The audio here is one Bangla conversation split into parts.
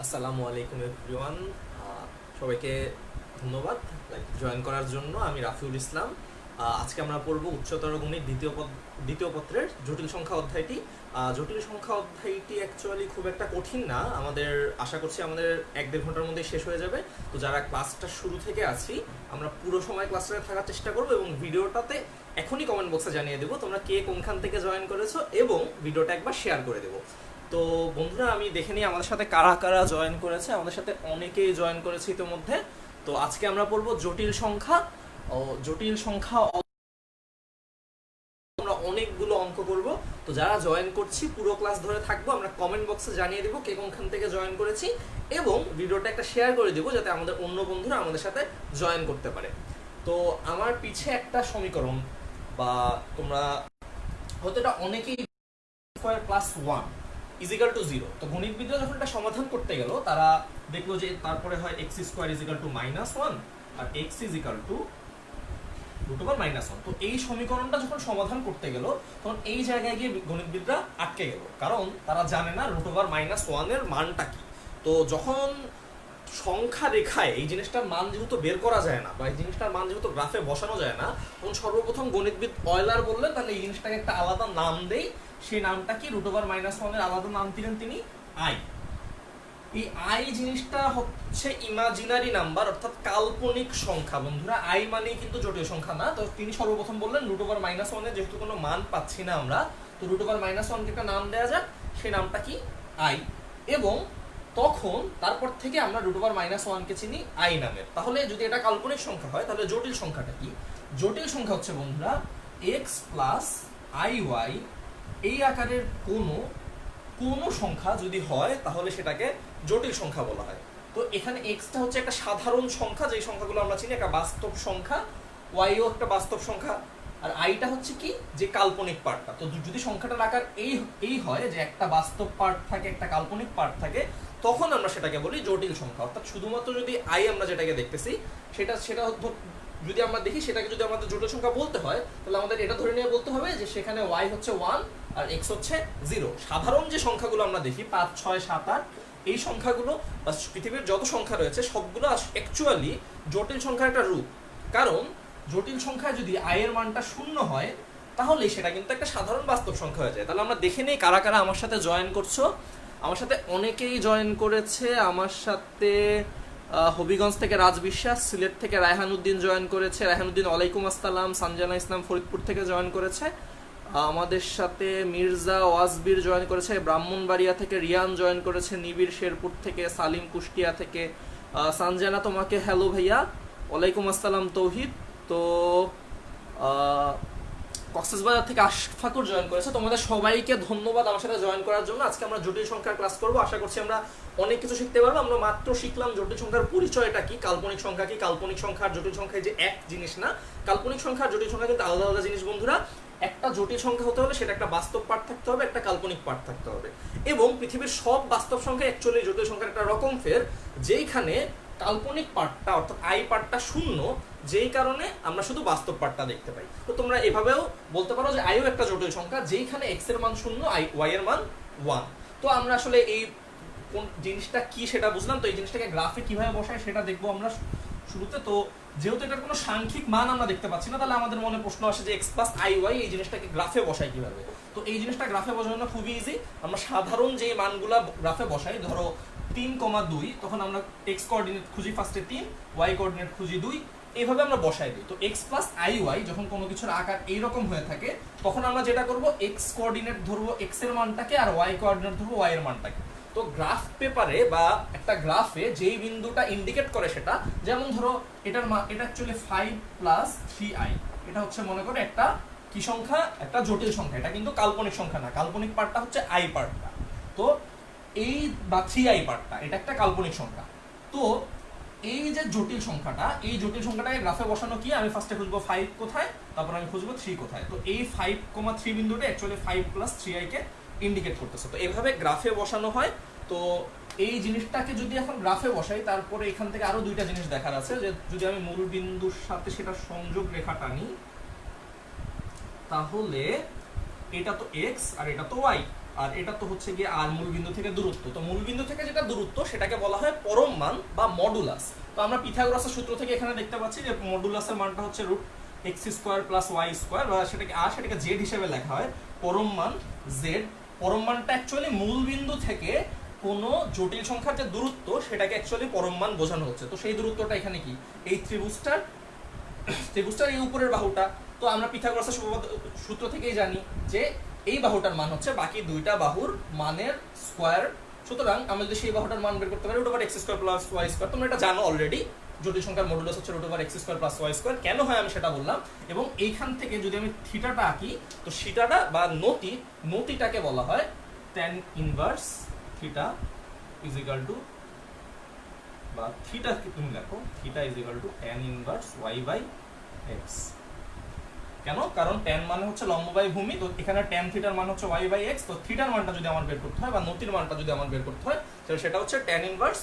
আসসালামু আলাইকুম এভরিওয়ান। সবাইকে ধন্যবাদ জয়েন করার জন্য। আমি রাফিউল ইসলাম। আজকে আমরা পড়ব উচ্চতর গণিত দ্বিতীয় পত্রের জটিল সংখ্যা অধ্যায়টি। জটিল সংখ্যা অধ্যায়টি অ্যাকচুয়ালি খুব একটা কঠিন না, আমাদের আশা করছি আমাদের 1-1.5 ঘন্টার মধ্যে শেষ হয়ে যাবে। তো যারা ক্লাসটা শুরু থেকে আছি আমরা পুরো সময় ক্লাসটাতে থাকার চেষ্টা করব এবং ভিডিওটাতে এখনই কমেন্ট বক্সে জানিয়ে দেবো তোমরা কে কোনখান থেকে জয়েন করেছো এবং ভিডিওটা একবার শেয়ার করে দেবো। তো বন্ধুরা, আমি দেখে নিই আমাদের সাথে কারা কারা জয়েন করেছে। আমাদের সাথে অনেকেই জয়েন করেছে ইতিমধ্যে। তো আজকে আমরা পড়বো জটিল সংখ্যা। জটিল সংখ্যা আমরা অনেকগুলো অঙ্ক করব। তো যারা জয়েন করছি পুরো ক্লাস ধরে থাকবো, আমরা কমেন্ট বক্সে জানিয়ে দেবো কে কোনখান থেকে জয়েন করেছি এবং ভিডিওটা একটা শেয়ার করে দেবো যাতে আমাদের অন্য বন্ধুরা আমাদের সাথে জয়েন করতে পারে। তো আমার পিছে একটা সমীকরণ বা তোমরা হয়তো এটা অনেকেই স্কোয়ার প্লাস 1 ইজিক্যাল টু 0। তো গণিতবিদরা যখন এটা সমাধান করতে গেল তারা দেখলো যে তারপরে হয় এক্স স্কোয়ার ইজিক্যাল টু -1 আর এক্স ইজিক্যাল টু √1 তো এই সমীকরণটা যখন সমাধান করতে গেল তখন এই জায়গায় গিয়ে গণিতবিদরা আটকে গেল, কারণ তারা জানে না √1 এর মানটা কি। তো যখন সংখ্যা রেখায় এই জিনিসটার মান যেহেতু বের করা যায় না বা এই জিনিসটার মান যেহেতু গ্রাফে বসানো যায় না, তখন সর্বপ্রথম গণিতবিদ অয়লার বললেন তাহলে এই জিনিসটাকে একটা আলাদা নাম দেই। সেই নামটা কি? √1 এর আলাদা নাম দিলেন তিনি আই। এই আই জিনিসটা হচ্ছে ইমাজিনারি নাম্বার, অর্থাৎ কাল্পনিক সংখ্যা। বন্ধুরা, আই মানে কিন্তু জটিল সংখ্যা না। তো তিনি সর্বপ্রথম বললেন √1 এর যেহেতু কোনো মান পাচ্ছি না আমরা, তো √1 কে একটা নাম দেওয়া যাক। সেই নামটা কি? আই। এবং তখন তারপর থেকে আমরা √1 কে চিনি আই নামের। তাহলে যদি এটা কাল্পনিক সংখ্যা হয় তাহলে জটিল সংখ্যাটা কি? জটিল সংখ্যা হচ্ছে বন্ধুরা x প্লাস আই ওয়াই এই আকারের কোনো সংখ্যা যদি হয় তাহলে সেটাকে জটিল সংখ্যা বলা হয়। তো এখানে এক্সটা হচ্ছে একটা সাধারণ সংখ্যা, যেই সংখ্যাগুলো আমরা চিনি একটা বাস্তব সংখ্যা, ওয়াইও একটা বাস্তব সংখ্যা, আর আইটা হচ্ছে কি? যে কাল্পনিক পার্টটা। তো যদি সংখ্যাটার আকার এই হয় যে একটা বাস্তব পার্ট থাকে একটা কাল্পনিক পার্ট থাকে, তখন আমরা সেটাকে বলি জটিল সংখ্যা। অর্থাৎ শুধুমাত্র যদি আই আমরা যেটাকে দেখতেছি সেটা যদি আমরা দেখি সেটাকে যদি আমাদের জটিল সংখ্যা বলতে হয় তাহলে আমাদের এটা ধরে নিয়ে বলতে হবে যে সেখানে ওয়াই হচ্ছে 1 আর এক্স হচ্ছে 0। সাধারণ যে সংখ্যাগুলো আমরা দেখি 5, 6, 7, 8 এই সংখ্যাগুলো বা পৃথিবীর যত সংখ্যা রয়েছে সবগুলো অ্যাকচুয়ালি জটিল সংখ্যার একটা রূপ। কারণ জটিল সংখ্যায় যদি আই এর মানটা 0 হয় তাহলে সেটা কিন্তু একটা সাধারণ বাস্তব সংখ্যা হয়ে যায়। তাহলে আমরা দেখে নেই কারা কারা আমার সাথে জয়েন করছো। আমার সাথে অনেকেই জয়েন করেছে। আমার সাথে হবিগঞ্জ থেকে রাজ বিশ্বাস, সিলেট থেকে রায়হান উদ্দিন জয়েন করেছে। রায়হান উদ্দিন ওয়ালাইকুম আসসালাম। সানজানা ইসলাম ফরিদপুর থেকে জয়েন করেছে। আমাদের সাথে মির্জা ওয়াজবির জয়েন করেছে। ব্রাহ্মণবাড়িয়া থেকে রিয়ান জয়েন করেছে। নিবিড় শেরপুর থেকে, সালিম কুষ্টিয়া থেকে। সানজানা তোমাকে হ্যালো ভাইয়া। ওয়ালাইকুম আসসালাম তৌহিদ। তো কক্সবাজার থেকে আশফাকুর জয়েন করেছে। তোমাদের সবাইকে ধন্যবাদ আমার সাথে জয়েন করার জন্য। আজকে আমরা জটিল সংখ্যার ক্লাস করব। আশা করছি আমরা অনেক কিছু শিখতে পারবো। আমরা মাত্র শিখলাম জটিল সংখ্যার পরিচয়টা কি, কাল্পনিক সংখ্যা কি। কাল্পনিক সংখ্যার জটিল সংখ্যা যে এক জিনিস না, কাল্পনিক সংখ্যার জটিল সংখ্যা কিন্তু আলাদা আলাদা জিনিস বন্ধুরা। একটা জটিল সংখ্যা হতে হলে সেটা একটা বাস্তব পার্ট থাকতে হবে, একটা কাল্পনিক পার্ট থাকতে হবে। এবং পৃথিবীর সব বাস্তব সংখ্যা অ্যাকচুয়ালি জটিল সংখ্যার একটা রকম ফের, যেইখানে কাল্পনিক পার্টটা অর্থাৎ আই পার্টটা 0, যেই কারণে আমরা শুধু বাস্তব পার্টটা দেখতে পাই। তো তোমরা এভাবেও বলতে পারো যে আইও একটা জটিল সংখ্যা, যেইখানে এক্স এর মান 0, ওয়াই এর মান 1। তো আমরা আসলে এই কোন জিনিসটা কি সেটা বুঝলাম। তো এই জিনিসটাকে গ্রাফে কিভাবে বসায় সেটা দেখবো আমরা শুরুতে। তো যেহেতু এটার কোনো সাংখ্যিক মান আমরা দেখতে পাচ্ছি না, তাহলে আমাদের মনে প্রশ্ন আসে যে এক্স প্লাস আই ওয়াই এই জিনিসটাকে গ্রাফে বসাই কিভাবে। তো এই জিনিসটা গ্রাফে বসানো খুবই ইজি। আমরা সাধারণ যে মানগুলা গ্রাফে বসাই, ধরো 3,2, তখন আমরা এক্স কোঅর্ডিনেট খুঁজি ফার্স্টে 3, ওয়াই কোঅর্ডিনেট খুঁজি 2, এইভাবে আমরা বসাই দিই। তো এক্স প্লাস আই ওয়াই যখন কোনো কিছুর আকার এইরকম হয়ে থাকে তখন আমরা যেটা করবো এক্স কোঅর্ডিনেট ধরবো এক্স এর মানটাকে আর ওয়াই কোঅর্ডিনেট ধরবো ওয়াই এর মানটাকে। তো গ্রাফ পেপারে বা একটা গ্রাফে যেই বিন্দুটা ইন্ডিকেট করে সেটা, যেমন ধরো এটা অ্যাকচুয়ালি 5 প্লাস 3i, এটা হচ্ছে মনে করে একটা কি সংখ্যা? একটা জটিল সংখ্যা। এটা কিন্তু কাল্পনিক সংখ্যা না, কাল্পনিক পার্টটা হচ্ছে আই পার্টটা। তো এই বা 3i পার্টটা এটা একটা কাল্পনিক সংখ্যা। তো এই যে জটিল সংখ্যাটা, এই জটিল সংখ্যাটাকে গ্রাফে বসানো কি? আমি ফার্স্টে খুঁজবো 5 কোথায়, তারপর আমি খুঁজবো 3 কোথায়। তো এই 5,3 বিন্দুটা অ্যাকচুয়ালি 5 প্লাস 3i কে ইন্ডিকেট করতেছে। তো এইভাবে গ্রাফে বসানো হয়। তো এই জিনিসটাকে যদি এখন গ্রাফে বসাই, তারপরে এখান থেকে আরো দুইটা জিনিস দেখার আছে। যে যদি আমি মূল বিন্দুর সাথে সেটা সংযোগ রেখা টানি, তাহলে এটা তো এক্স আর এটা তো ওয়াই। আর এটা তো হচ্ছে গিয়ে আর মূলবিন্দু থেকে দূরত্ব। তো মূলবিন্দু থেকে যেটা দূরত্ব সেটাকে বলা হয় পরম মান বা মডুলাস। তো আমরা পিথাগোরাসের সূত্র থেকে এখানে দেখতে পাচ্ছি যে মডুলাসের মানটা হচ্ছে √x² + y² বা সেটাকে z হিসেবে লেখা হয়। পরম মান z, পরম মানটা অ্যাকচুয়ালি মূলবিন্দু থেকে কোনো জটিল সংখ্যার যে দূরত্ব সেটাকে অ্যাকচুয়ালি পরম মান বোঝানো হচ্ছে। তো সেই দূরত্বটা এখানে কি, এই ত্রিভুজটার এই উপরের বাহুটা। তো আমরা পিথাগোরাসের সূত্র থেকেই জানি যে এই বাহুটার মান হচ্ছে বাকি দুইটা বাহুর মানের স্কয়ার। সুতরাং আমরা যদি সেই বাহুটার মান বের করতে পারি √x² + y², তোমরা এটা জানো অলরেডি, জটিল সংখ্যার মডুলাস হচ্ছে √x² + y²। কেন হয় আমি সেটা বললাম। এবং এইখান থেকে যদি আমি থিটাটা আঁকি, তো থিটাটা বা নতিটাকে বলা হয় tan ইনভার্স থিটা = বা থিটা তুমি দেখো থিটা = tan ইনভার্স y/x। কেন? কারণ tan মানে হচ্ছে লম্ব বাই ভূমি, তো এখানে tan থিটার মান হচ্ছে y/x। তো থিটার মানটা যদি আমার বের করতে হয় বা নতির মানটা যদি আমার বের করতে হয় তাহলে সেটা হচ্ছে tan ইনভার্স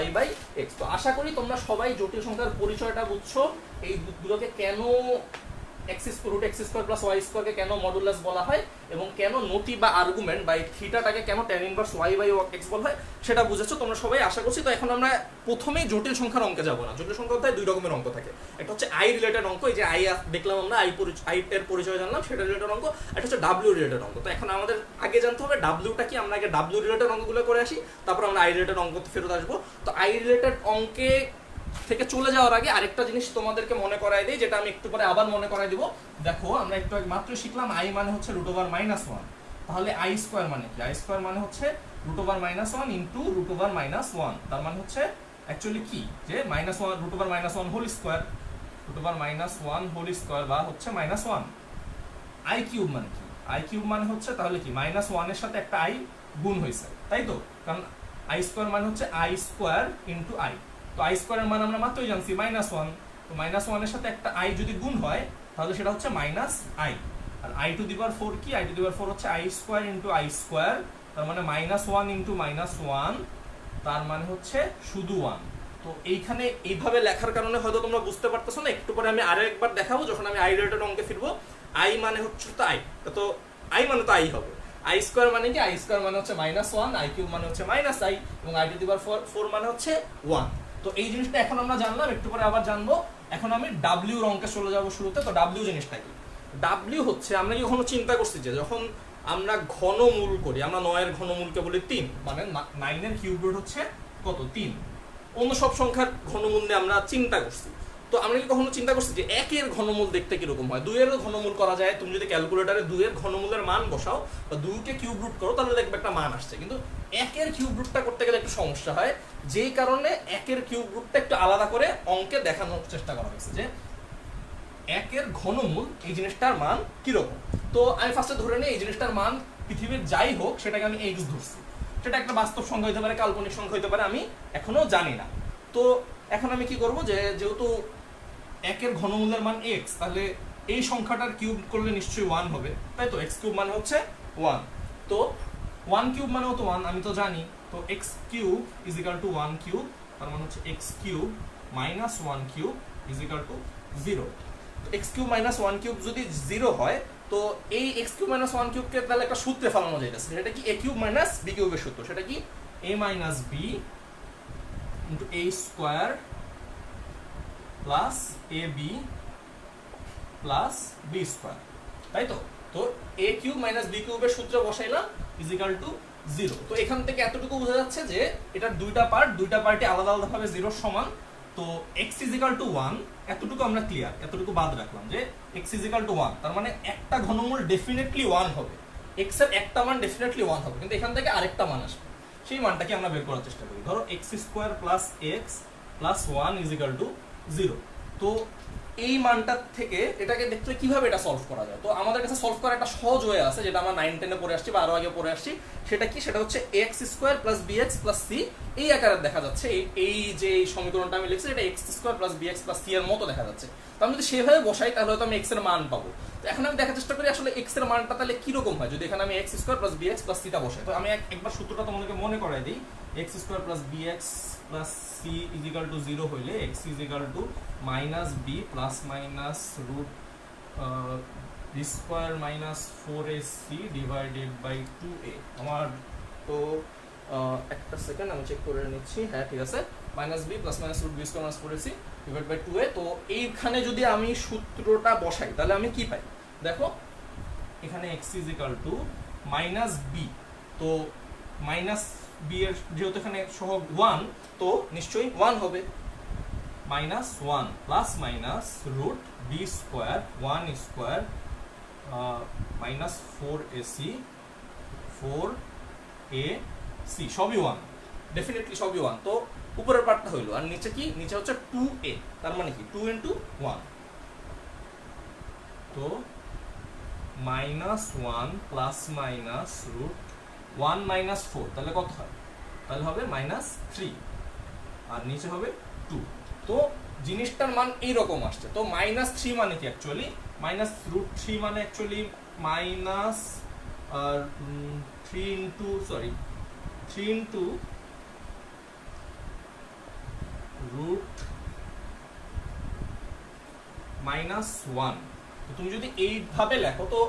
y/x। তো আশা করি তোমরা সবাই জটিল সংখ্যার পরিচয়টা বুঝছো, এই দুটোকে কেন √x² + y² কে কেন মডুলাস বলা হয় এবং কেন নতি বা আর্গুমেন্ট বা এই থিটাটাকে কেন tan ইনভার্স y/x বলা হয় সেটা বুঝেছো তোমরা সবাই আশা করছি। তো এখন আমরা প্রথমেই জটিল সংখ্যার অঙ্কে যাব না। জটিল সংখ্যা অধ্যায়ে দুই রকমের অঙ্ক থাকে, একটা হচ্ছে আই রিলেটেড অঙ্ক, এই যে আই দেখলাম আমরা আই এর পরিচয় জানলাম সেটা রিলেটেড অঙ্ক, একটা হচ্ছে ডাব্লিউ রিলেটেড অঙ্ক। তো এখন আমাদের আগে জানতে হবে ডাব্লিউটা কি, আমরা আগে ডাব্লিউ রিলেটেড অঙ্কগুলো করে আসি, তারপর আমরা আই রিলেটেড অঙ্কতে ফেরত আসবো। তো আই রিলেটেড অঙ্কে থেকে চলে যাওয়ার আগে আরেকটা জিনিস তোমাদেরকে মনে করাই দিই, যেটা আমি একটু পরে আবার মনে করাই দিব। দেখো আমরা একটু আগে মাত্র শিখলাম আই মানে হচ্ছে √−1, তাহলে i² মানে কি? i² মানে হচ্ছে √−1 * √−1, তার মানে হচ্ছে অ্যাকচুয়ালি কি যে -1 √−1 হোল স্কয়ার, √−1 বা হচ্ছে -1। i³ মানে কি? i³ মানে হচ্ছে তাহলে কি -1 এর সাথে একটা i গুণ হয়েছে, তাই তো? কারণ i² মানে হচ্ছে i² * i। তো i² এর মান আমরা মাত্রই জানছি -1, তো -1 এর সাথে একটা i যদি গুণ হয় তাহলে সেটা হচ্ছে -i। আর i⁴ কি? i⁴ হচ্ছে i² * i², তার মানে -1 * -1, তার মানে হচ্ছে শুধু 1। তো এইখানে এইভাবে লেখার কারণে হয়তো তোমরা বুঝতে পারতেছো না, একটু পরে আমি আরো একবার দেখাবো যখন আমি আই রিলেটেড অঙ্কে ফিরবো। i মানে হচ্ছে তো i, তো i মানে তো i হবে। i² মানে কি? i² মানে হচ্ছে -1, i³ মানে হচ্ছে -i এবং i⁴ মানে হচ্ছে 1। তো এই জিনিসটা এখন আমরা জানলাম, একটু পরে আবার জানবো। এখন আমি ডাব্লিউর অঙ্কে চলে যাবো শুরুতে। তো ডাব্লিউ জিনিসটা কি? ডাব্লিউ হচ্ছে, আমরা কি কখনো চিন্তা করছি যে যখন আমরা ঘনমূল করি, আমরা 9 এর ঘনমূলকে বলি 3, মানে 9 এর কিউব রুট হচ্ছে কত? 3। অন্য সব সংখ্যার ঘনমূল নিয়ে আমরা চিন্তা করছি। তো আমরা কি কখনো চিন্তা করছি যে 1 এর ঘনমূল দেখতে কিরকম হয়? 2 এরও ঘনমূল করা যায়, তুমি যদি ক্যালকুলেটরে 2 এর ঘনমূলের মান বসাও বা 2 কে কিউব রুট করো তাহলে দেখবে একটা মান আসছে। কিন্তু 1 এর কিউব রুটটা করতে গেলে একটু সমস্যা হয়, যেই কারণে 1 এর কিউব রুটটা একটু আলাদা করে অঙ্কে দেখানোর চেষ্টা করা হয়েছে যে 1 এর ঘনমূল এই জিনিসটার মান কিরকম। তো আমি ফার্স্টে ধরে নিই এই জিনিসটার মান পৃথিবীর যাই হোক সেটাকে আমি x ধরছি। সেটা একটা বাস্তব সংখ্যা হতে পারে, কাল্পনিক সংখ্যা হতে পারে, আমি এখনো জানি না। তো এখন আমি কি করব, যে যেহেতু 1 এর ঘনমূলের মান x, তাহলে এই সংখ্যাটার কিউব করলে নিশ্চয়ই 1 হবে, তাই তো? x³ মানে হচ্ছে 1, তো 1³ মানেও তো 1, আমি তো জানি। তো x³ = 1³, তার মানে হচ্ছে x³ - 1³ = 0। x³ - 1³ যদি 0 হয় তো এই x³ - 1³ কে তাহলে একটা সূত্রে ফেলানো যাইতেছে, সেটা কি a³ - b³ এর সূত্র। সেটা কি a - b * a² plus ab plus b², তাই তো? তো a³ - b³ এর সূত্র বসাইলাম = 0। তো এখান থেকে এতটুকু বোঝা যাচ্ছে যে এটার দুইটা পার্টই আলাদা আলাদা ভাবে 0 এর সমান। তো x = 1, এতটুকু আমরা ক্লিয়ার, এতটুকু বাদ রাখলাম যে x = 1, তার মানে একটা ঘনমূল ডেফিনেটলি 1 হবে, x এর একটা মান ডেফিনেটলি 1 হবে, কিন্তু এখান থেকে আরেকটা মান আসবে, সেই মানটাকে আমরা বের করার চেষ্টা করি। ধরো x² + x + 1 = 0। তো এই মানটার থেকে এটাকে দেখতে কিভাবে এটা সলভ করা যায়। তো আমাদের কাছে সলভ করার একটা সহজ ওয়ে আছে, যেটা আমরা 9-10 এ পড়ে আসছি বা আরো আগে পড়ে আসছি। সেটা কি? সেটা হচ্ছে x² + bx + c, এই আকারে দেখা যাচ্ছে। এই যে সমীকরণটা আমি লিখছি এটা x² + bx + c এর মতো দেখা যাচ্ছে। তো আমি যদি সেভাবে বসাই তাহলে হয়তো আমি x এর মান পাবো। তো এখন আমি দেখার চেষ্টা করি আসলে x এর মানটা তাহলে কিরকম হয় যদি এখানে আমি x² + bx + c টা বসাই। তো আমি একবার সূত্রটা তোমাদেরকে মনে করাই দিই। x² + bx + c = 0 হইলে x = -b ± B square minus 4ac divided by 2a। আমার তো একটা সেকেন্ড আমি চেক করে নিচ্ছি, হ্যাঁ ঠিক আছে, minus B plus minus root B square minus 4ac divide by 2a। তো এইখানে যদি আমি সূত্রটা বসাই তাহলে আমি কি পাই দেখো, এখানে x is equal to minus B, তো মাইনাস বি এর যেহেতু এখানে সহগ 1 তো নিশ্চয়ই 1 হবে, minus 1 plus minus root B square 1 square minus 4ac 4ac সবই 1, ডেফিনেটলি সবই 1। তো উপরের পার্টটা হইলো, আর নিচে কি, নিচে হচ্ছে 2a, তার মানে কি 2 ইন্টু 1, তো minus 1 plus minus root 1 minus 4, তাহলে কত হয়, তাহলে হবে মাইনাস 3, আর নিচে হবে 2। তো জিনিসটার মান এইরকম আসছে। তো মাইনাস 3 মানে কি অ্যাকচুয়ালি, মাইনাস রুট 3 মানে actually minus 3 into root minus 1। তো তুমি যদি এইভাবে লেখো তো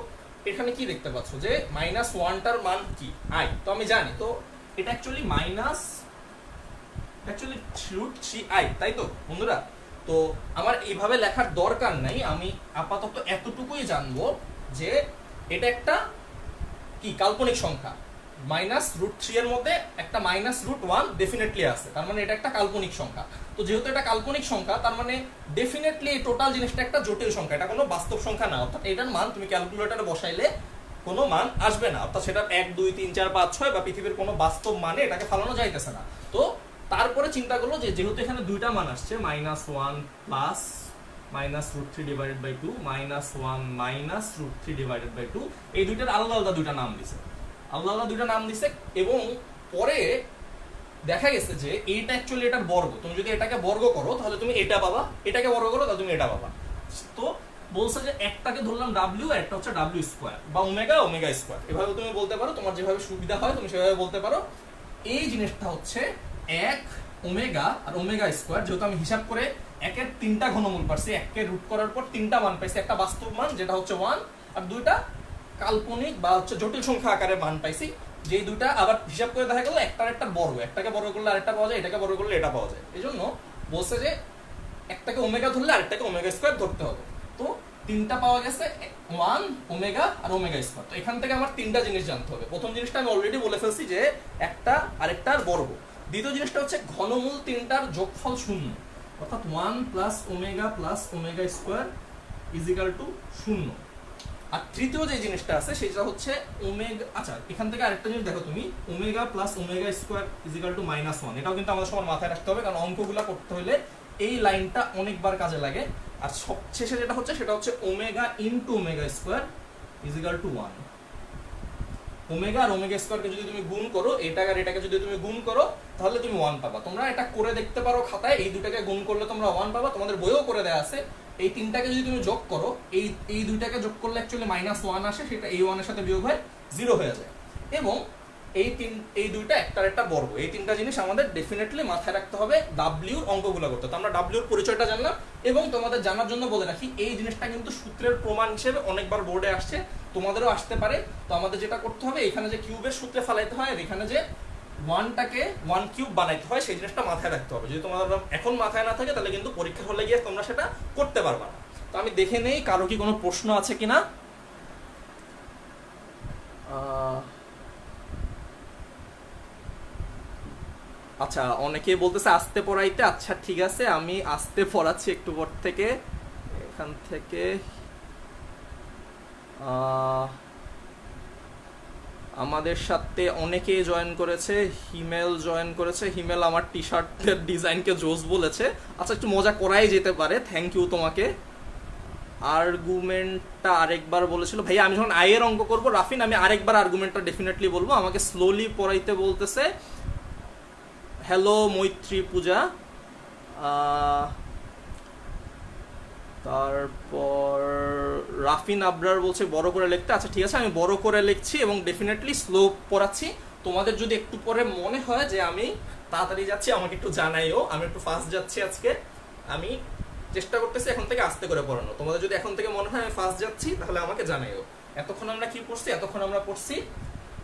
এখানে কি দেখতে পাচ্ছ যে মাইনাস 1টার মান কি আই, তো আমি জানি, তো এটা অ্যাকচুয়ালি মাইনাস রুট 3i, তাই তো বন্ধুরা। তো আমার এইভাবে লেখার দরকার নাই, আমি আপাতত এতটুকুই জানবো যে এটা একটা কি কাল্পনিক সংখ্যা, মাইনাস রুট 3 এর মধ্যে একটা মাইনাস রুট 1 ডেফিনেটলি আছে, তার মানে এটা একটা কাল্পনিক সংখ্যা। তো যেহেতু এটা কাল্পনিক সংখ্যা তার মানে ডেফিনেটলি এই টোটাল জিনিসটা একটা জটিল সংখ্যা, এটা কোনো বাস্তব সংখ্যা না, অর্থাৎ এটার মান তুমি ক্যালকুলেটরে বসাইলে কোনো মান আসবে না, অর্থাৎ সেটা 1 2 3 4 5 6 বা পৃথিবীর কোনো বাস্তব মানে এটাকে ফালানো যাইতেছে না। তো তারপরে চিন্তা করলো যে যেহেতু এখানে দুইটা মান আসছে, minus 1 plus minus root 3 divided by 2 minus 1 minus root 3 divided by 2, এই দুইটার আলাদা আলাদা দুইটা নাম দিছে, এবং পরে দেখা গেছে যে এইটা অ্যাকচুয়ালি এটার বর্গ, তুমি যদি এটাকে বর্গ করো তাহলে তুমি এটা পাবা, এটাকে বর্গ করো তাহলে তুমি এটা পাবা। তো বলছে যে একটাকে ধরলাম ডাব্লিউ, আর একটা হচ্ছে ডাব্লিউ স্কোয়ার বা ওমেগা স্কোয়ার, এভাবে তুমি বলতে পারো, তোমার যেভাবে সুবিধা হয় তুমি সেভাবে বলতে পারো। এই জিনিসটা হচ্ছে 1 ওমেগা আর ওমেগা স্কোয়ার, যেহেতু আমি হিসাব করে 1-এর 3টা ঘনমূল পাচ্ছি, 1-কে রুট করার পর 3টা মান পাইছি, একটা বাস্তব মান যেটা হচ্ছে 1 আর দুইটা কাল্পনিক বা হচ্ছে জটিল সংখ্যা আকারে মান পাইছি, যেই দুইটা আবার হিসাব করে দেখা গেল একটার একটা বর্গ, একটাকে বর্গ করলে আরেকটা পাওয়া যায়, এটাকে বর্গ করলে এটা পাওয়া যায়। এই জন্য বলছে যে একটাকে ওমেগা ধরলে আরেকটাকে ওমেগা স্কোয়ার ধরতে হবে। তো 3টা পাওয়া গেছে, 1 ওমেগা আর ওমেগা স্কোয়ার। তো এখান থেকে আমার 3টা জিনিস জানতে হবে। প্রথম জিনিসটা আমি অলরেডি বলে ফেলছি যে একটা আরেকটার বর্গ। দ্বিতীয় জিনিসটা হচ্ছে ঘনমূল 3টার যোগফল 0, অর্থাৎ 1 plus omega square is equal to 0। আর তৃতীয় যে জিনিসটা আছে সেটা হচ্ছে ওমেগা, আচ্ছা এখান থেকে আরেকটা জিনিস দেখো তুমি, omega plus omega square is equal to -1, এটাও কিন্তু আমাদের সবার মাথায় রাখতে হবে, কারণ অঙ্কগুলো করতে হলে এই লাইনটা অনেকবার কাজে লাগে। আর সবশেষে যেটা হচ্ছে সেটা হচ্ছে omega into omega square is equal to 1। Omega আর ওমেগা স্কোয়ারকে যদি তুমি গুণ করো, এটাকে আর এটাকে যদি তুমি গুণ করো তাহলে তুমি 1 পাবা। তোমরা এটা করে দেখতে পারো খাতায়, এই দুটাকে গুণ করলে তোমরা 1 পাবা, তোমাদের বইও করে দেয়া আছে। এই 3টাকে যদি তুমি যোগ করো, এই দুইটাকে যোগ করলে অ্যাকচুয়ালি -1 আসে, সেটা এই 1 এর সাথে বিয়োগ হয় 0 হয়ে যায়। এবং এই দুইটা একটার একটা বর্গ, এই 3টা জিনিস আমাদের ডেফিনেটলি মাথায় রাখতে হবে ডাব্লিউর অঙ্কগুলো করতে। তো আমরা ডাব্লিউর পরিচয়টা জানলাম, এবং তোমাদের জানার জন্য বলে রাখি এই জিনিসটা কিন্তু সূত্রের প্রমাণ হিসেবে অনেকবার বোর্ডে আসছে, তোমাদেরও আসতে পারে। তো আমাদের যেটা করতে হবে, এখানে যে কিউবের সূত্রে ফালাইতে হয় আর এখানে যে 1টাকে 1 কিউব বানাইতে হয়, সেই জিনিসটা মাথায় রাখতে হবে। যদি তোমাদের এখন মাথায় না থাকে তাহলে কিন্তু পরীক্ষা হলে গিয়ে তোমরা সেটা করতে পারবে না। তো আমি দেখে নেই কারো কি কোনো প্রশ্ন আছে কিনা। আচ্ছা, অনেকে বলতেছে আস্তে পড়াইতে, আচ্ছা ঠিক আছে আমি আস্তে পড়াচ্ছি একটু পর থেকে। এখান থেকে আমাদের সাথে অনেকে জয়েন করেছে, হিমেল জয়েন করেছে, হিমেল আমার টি শার্টের ডিজাইনকে জোস বলেছে। আচ্ছা একটু মজা করাই যেতে পারে, থ্যাংক ইউ তোমাকে। আর্গুমেন্টটা আরেকবার বলেছিল ভাইয়া, আমি যখন আয়ের অঙ্ক করবো রাফিন আমি আরেকবার আর্গুমেন্টটা ডেফিনেটলি বলবো, আমাকে স্লোলি পড়াইতে বলতেছে। হ্যালো মৈত্রী পূজা, তারপর রাফিন আবরার বলছে বড় করে লিখতে। আচ্ছা ঠিক আছে, আমি বড় করে লিখছি এবং ডেফিনেটলি স্লো পড়াচ্ছি। তোমাদের যদি একটু পরে মনে হয় যে আমি তাড়াতাড়ি যাচ্ছি আমাকে একটু জানাইও, আমি একটু ফাস্ট যাচ্ছি আজকে, আমি চেষ্টা করতেছি এখন থেকে আস্তে করে পড়ানো। তোমাদের যদি এখন থেকে মনে হয় আমি ফার্স্ট যাচ্ছি তাহলে আমাকে জানাইও। এতক্ষণ আমরা কি পড়ছি? এতক্ষণ আমরা পড়ছি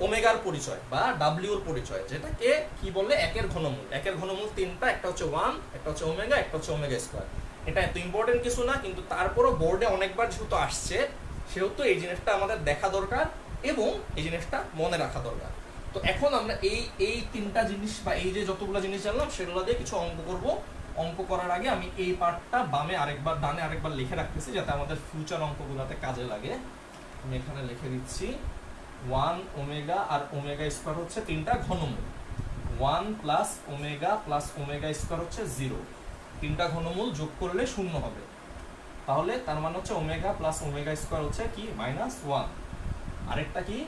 ওমেগার পরিচয় বা ডাব্লিউর পরিচয়, যেটাকে কি বলে একের ঘনমূল। একের ঘনমূল তিনটা, একটা হচ্ছে 1, একটা হচ্ছে ওমেগা, একটা হচ্ছে ওমেগা স্কয়ার। এটা এত ইম্পর্টেন্ট কিছু না, কিন্তু তারপরও বোর্ডে অনেকবার যেহেতু আসছে সেহেতু এই জিনিসটা আমাদের দেখা দরকার এবং এই জিনিসটা মনে রাখা দরকার। তো এখন আমরা এই তিনটা জিনিস বা এই যে যতগুলো জিনিস জানলাম সেগুলো দিয়ে কিছু অঙ্ক করব। অঙ্ক করার আগে আমি এই পার্টটা বামে আরেকবার ডানে আরেকবার লিখে রাখতেছি যাতে আমাদের ফিউচার অঙ্কগুলোতে কাজে লাগে। আমি এখানে লিখে দিচ্ছি 1 ওমেগা আর ওমেগা স্কয়ার হচ্ছে তিনটা ঘনমূল। 1 প্লাস ওমেগা স্কয়ার হচ্ছে 0। তিনটা ঘনমূল যোগ করলে 0 হবে, তাহলে তার মানে হচ্ছে ওমেগা প্লাস ওমেগা স্কয়ার হচ্ছে কি -1। আরেকটা কি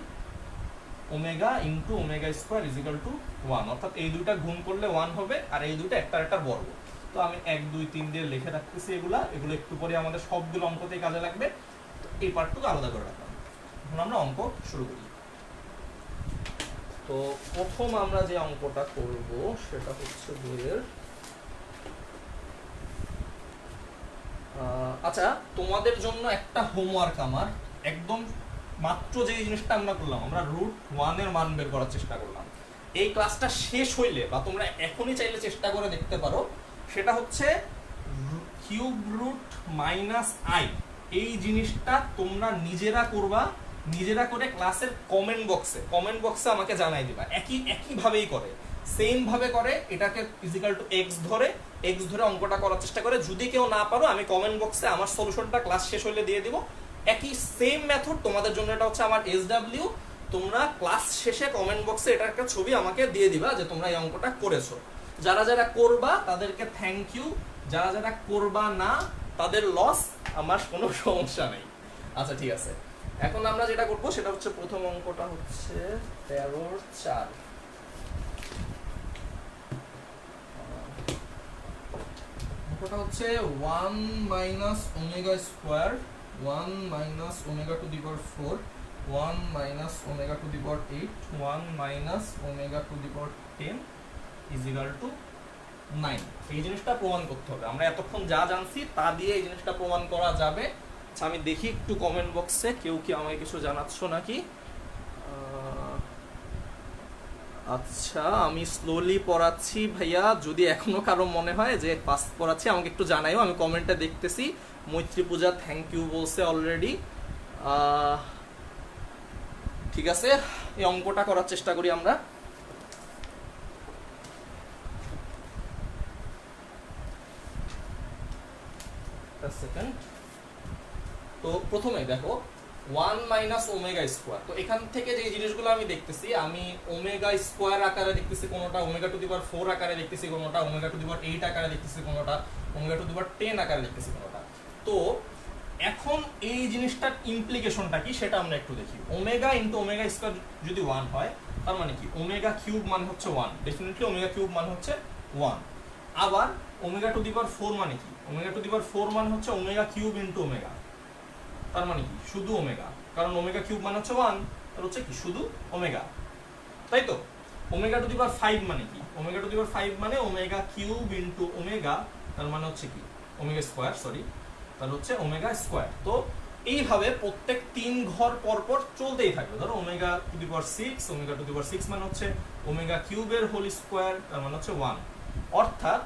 omega into omega square is equal to 1, অর্থাৎ এই দুইটা গুণ করলে 1 হবে আর এই দুইটা একটা বর্গ। তো আমি 1 2 3 দিয়ে লিখে রাখতেছি এগুলো একটু পরে আমাদের সবগুলো অঙ্কতেই কাজে লাগবে। তো এই পার্টটুকু আলাদা করে রাখলাম। এখন আমরা অঙ্ক শুরু করি। তো প্রথম আমরা যে অঙ্কটা করব সেটা হচ্ছে বইয়ের আচ্ছা, তোমাদের জন্য একটা হোমওয়ার্ক আমার, একদম মাত্র যে জিনিসটা আমরা করলাম, আমরা √1 এর মান বের করার চেষ্টা করলাম। এই ক্লাসটা শেষ হইলে বা তোমরা এখনই চাইলে চেষ্টা করে দেখতে পারো, সেটা হচ্ছে কিউব রুট -i। এই জিনিসটা তোমরা নিজেরা করবা, নিজেরা করে ক্লাসের কমেন্ট বক্সে আমাকে জানাই দিবা। একইভাবেই করে, সেম ভাবে করে, এটাকে ইজিক্যাল টু x ধরে অঙ্কটা করার চেষ্টা করে। যদি কেউ না পারো আমি কমেন্ট বক্সে আমার সলিউশনটা ক্লাস শেষ হলে দিয়ে দিব। একই সেম মেথড তোমাদের জন্য, এটা হচ্ছে আমার SW। তোমরা ক্লাস শেষে কমেন্ট বক্সে এটার একটা ছবি আমাকে দিয়ে দিবা যে তোমরা এই অঙ্কটা করেছো। যারা যারা করবা তাদেরকে থ্যাংক ইউ, যারা যারা করবা না তাদের লস, আমার কোনো সমস্যা নেই। আচ্ছা ঠিক আছে, এখন আমরা যেটা করবো সেটা হচ্ছে প্রথম অঙ্কটা হচ্ছে 13/4। অঙ্কটা হচ্ছে 1 minus omega square 1 minus omega to the power 4 1 minus omega to the power 8 1 minus omega to the power 10 is equal to 9। এই জিনিসটা প্রমাণ করতে হবে। আমরা এতক্ষণ যা জানছি তা দিয়ে এই জিনিসটা প্রমাণ করা যাবে। আচ্ছা আমি দেখি একটু কমেন্ট বক্সে কেউ কি আমাকে কিছু জানাচ্ছ নাকি। আচ্ছা আমি স্লোলি পড়াচ্ছি ভাইয়া, যদি এখনো কারো মনে হয় যে ফাস্ট পড়াচ্ছি আমাকে একটু জানাইও, আমি কমেন্টে দেখতেছি। মৈত্রী পূজা থ্যাংক ইউ বলছে অলরেডি। ঠিক আছে, এই অঙ্কটা করার চেষ্টা করি আমরা। তো প্রথমে দেখো 1 মাইনাস ওমেগা স্কোয়ার। তো এখান থেকে যে জিনিসগুলো আমি দেখতেছি, আমি ওমেগা স্কোয়ার আকারে দেখতেছি কোনোটা, ওমেগা টু দি পাওয়ার 4 আকারে দেখতেছি কোনোটা, ওমেগা টু দি পাওয়ার 8 আকারে দেখতেছি কোনোটা, ওমেগা টু দি পাওয়ার 10 আকারে দেখতেছি কোনোটা। তো এখন এই জিনিসটার ইমপ্লিকেশনটা কি সেটা আমরা একটু দেখি। ওমেগা ইনটু ওমেগা স্কোয়ার যদি 1 হয় তার মানে কি ওমেগা কিউব মানে হচ্ছে 1, ডেফিনেটলি ওমেগা কিউব মানে হচ্ছে 1। আবার ওমেগা টু দি পাওয়ার 4 মানে কি, ওমেগা টু দি পাওয়ার 4 মানে হচ্ছে ওমেগা কিউব ইনটু ওমেগা, তার মানে কি শুধু ওমেগা, কারণ ওমেগা কিউব মানে হচ্ছে 1, তার হচ্ছে কি শুধু ওমেগা, তাই তো। ওমেগা টু দি পাওয়ার 5 মানে কি, ওমেগা টু দি পাওয়ার 5 মানে ওমেগা কিউব ইনটু ওমেগা, তার মানে হচ্ছে কি ওমেগা স্কয়ার, সরি, তার হচ্ছে ওমেগা স্কয়ার। তো এইভাবে প্রত্যেক 3 ঘর পর পর চলতেই থাকবে। ধরো omega to the power 6, omega to the power 6 মানে হচ্ছে ওমেগা কিউবের হোল স্কয়ার, তার মানে হচ্ছে 1। অর্থাৎ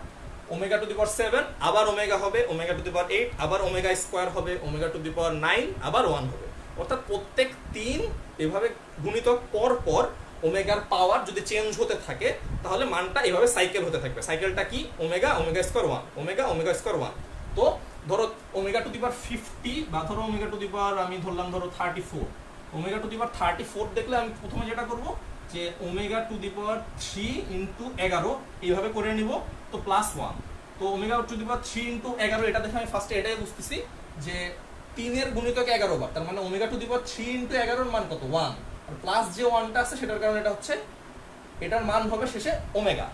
ওমেগা টু দি পাওয়ার 7 আবার ওমেগা হবে, ওমেগা টু দি পাওয়ার 8 আবার ওমেগা স্কয়ার হবে, ওমেগা টু দি পাওয়ার 9 আবার 1 হবে। অর্থাৎ প্রত্যেক 3 এভাবে গুণিতক পর পর ওমেগার পাওয়ার যদি চেঞ্জ হতে থাকে তাহলে মানটা এভাবে সাইকেল হতে থাকবে। সাইকেলটা কি ওমেগা স্কয়ার 1, ওমেগা স্কয়ার 1। তো ধরো ওমেগা টু দি পাওয়ার 50 বা ধরো ওমেগা টু দি পাওয়ার আমি ধরলাম ধরো 34, ওমেগা টু দি পাওয়ার 34 দেখলে আমি প্রথমে যেটা করব যে omega to the power 3 into 11 এইভাবে করে নিব, তো প্লাস 1। তো omega to the power 3 into 11, এটা দেখে আমি ফার্স্টে এটাই বুঝতেছি যে 3 এর গুণিতক 11 বার, তার মানে omega to the power 3 into 11 এর মান কত 1, আর প্লাস যে 1টা আছে সেটার কারণে এটা হচ্ছে, এটার মান হবে শেষে ওমেগা।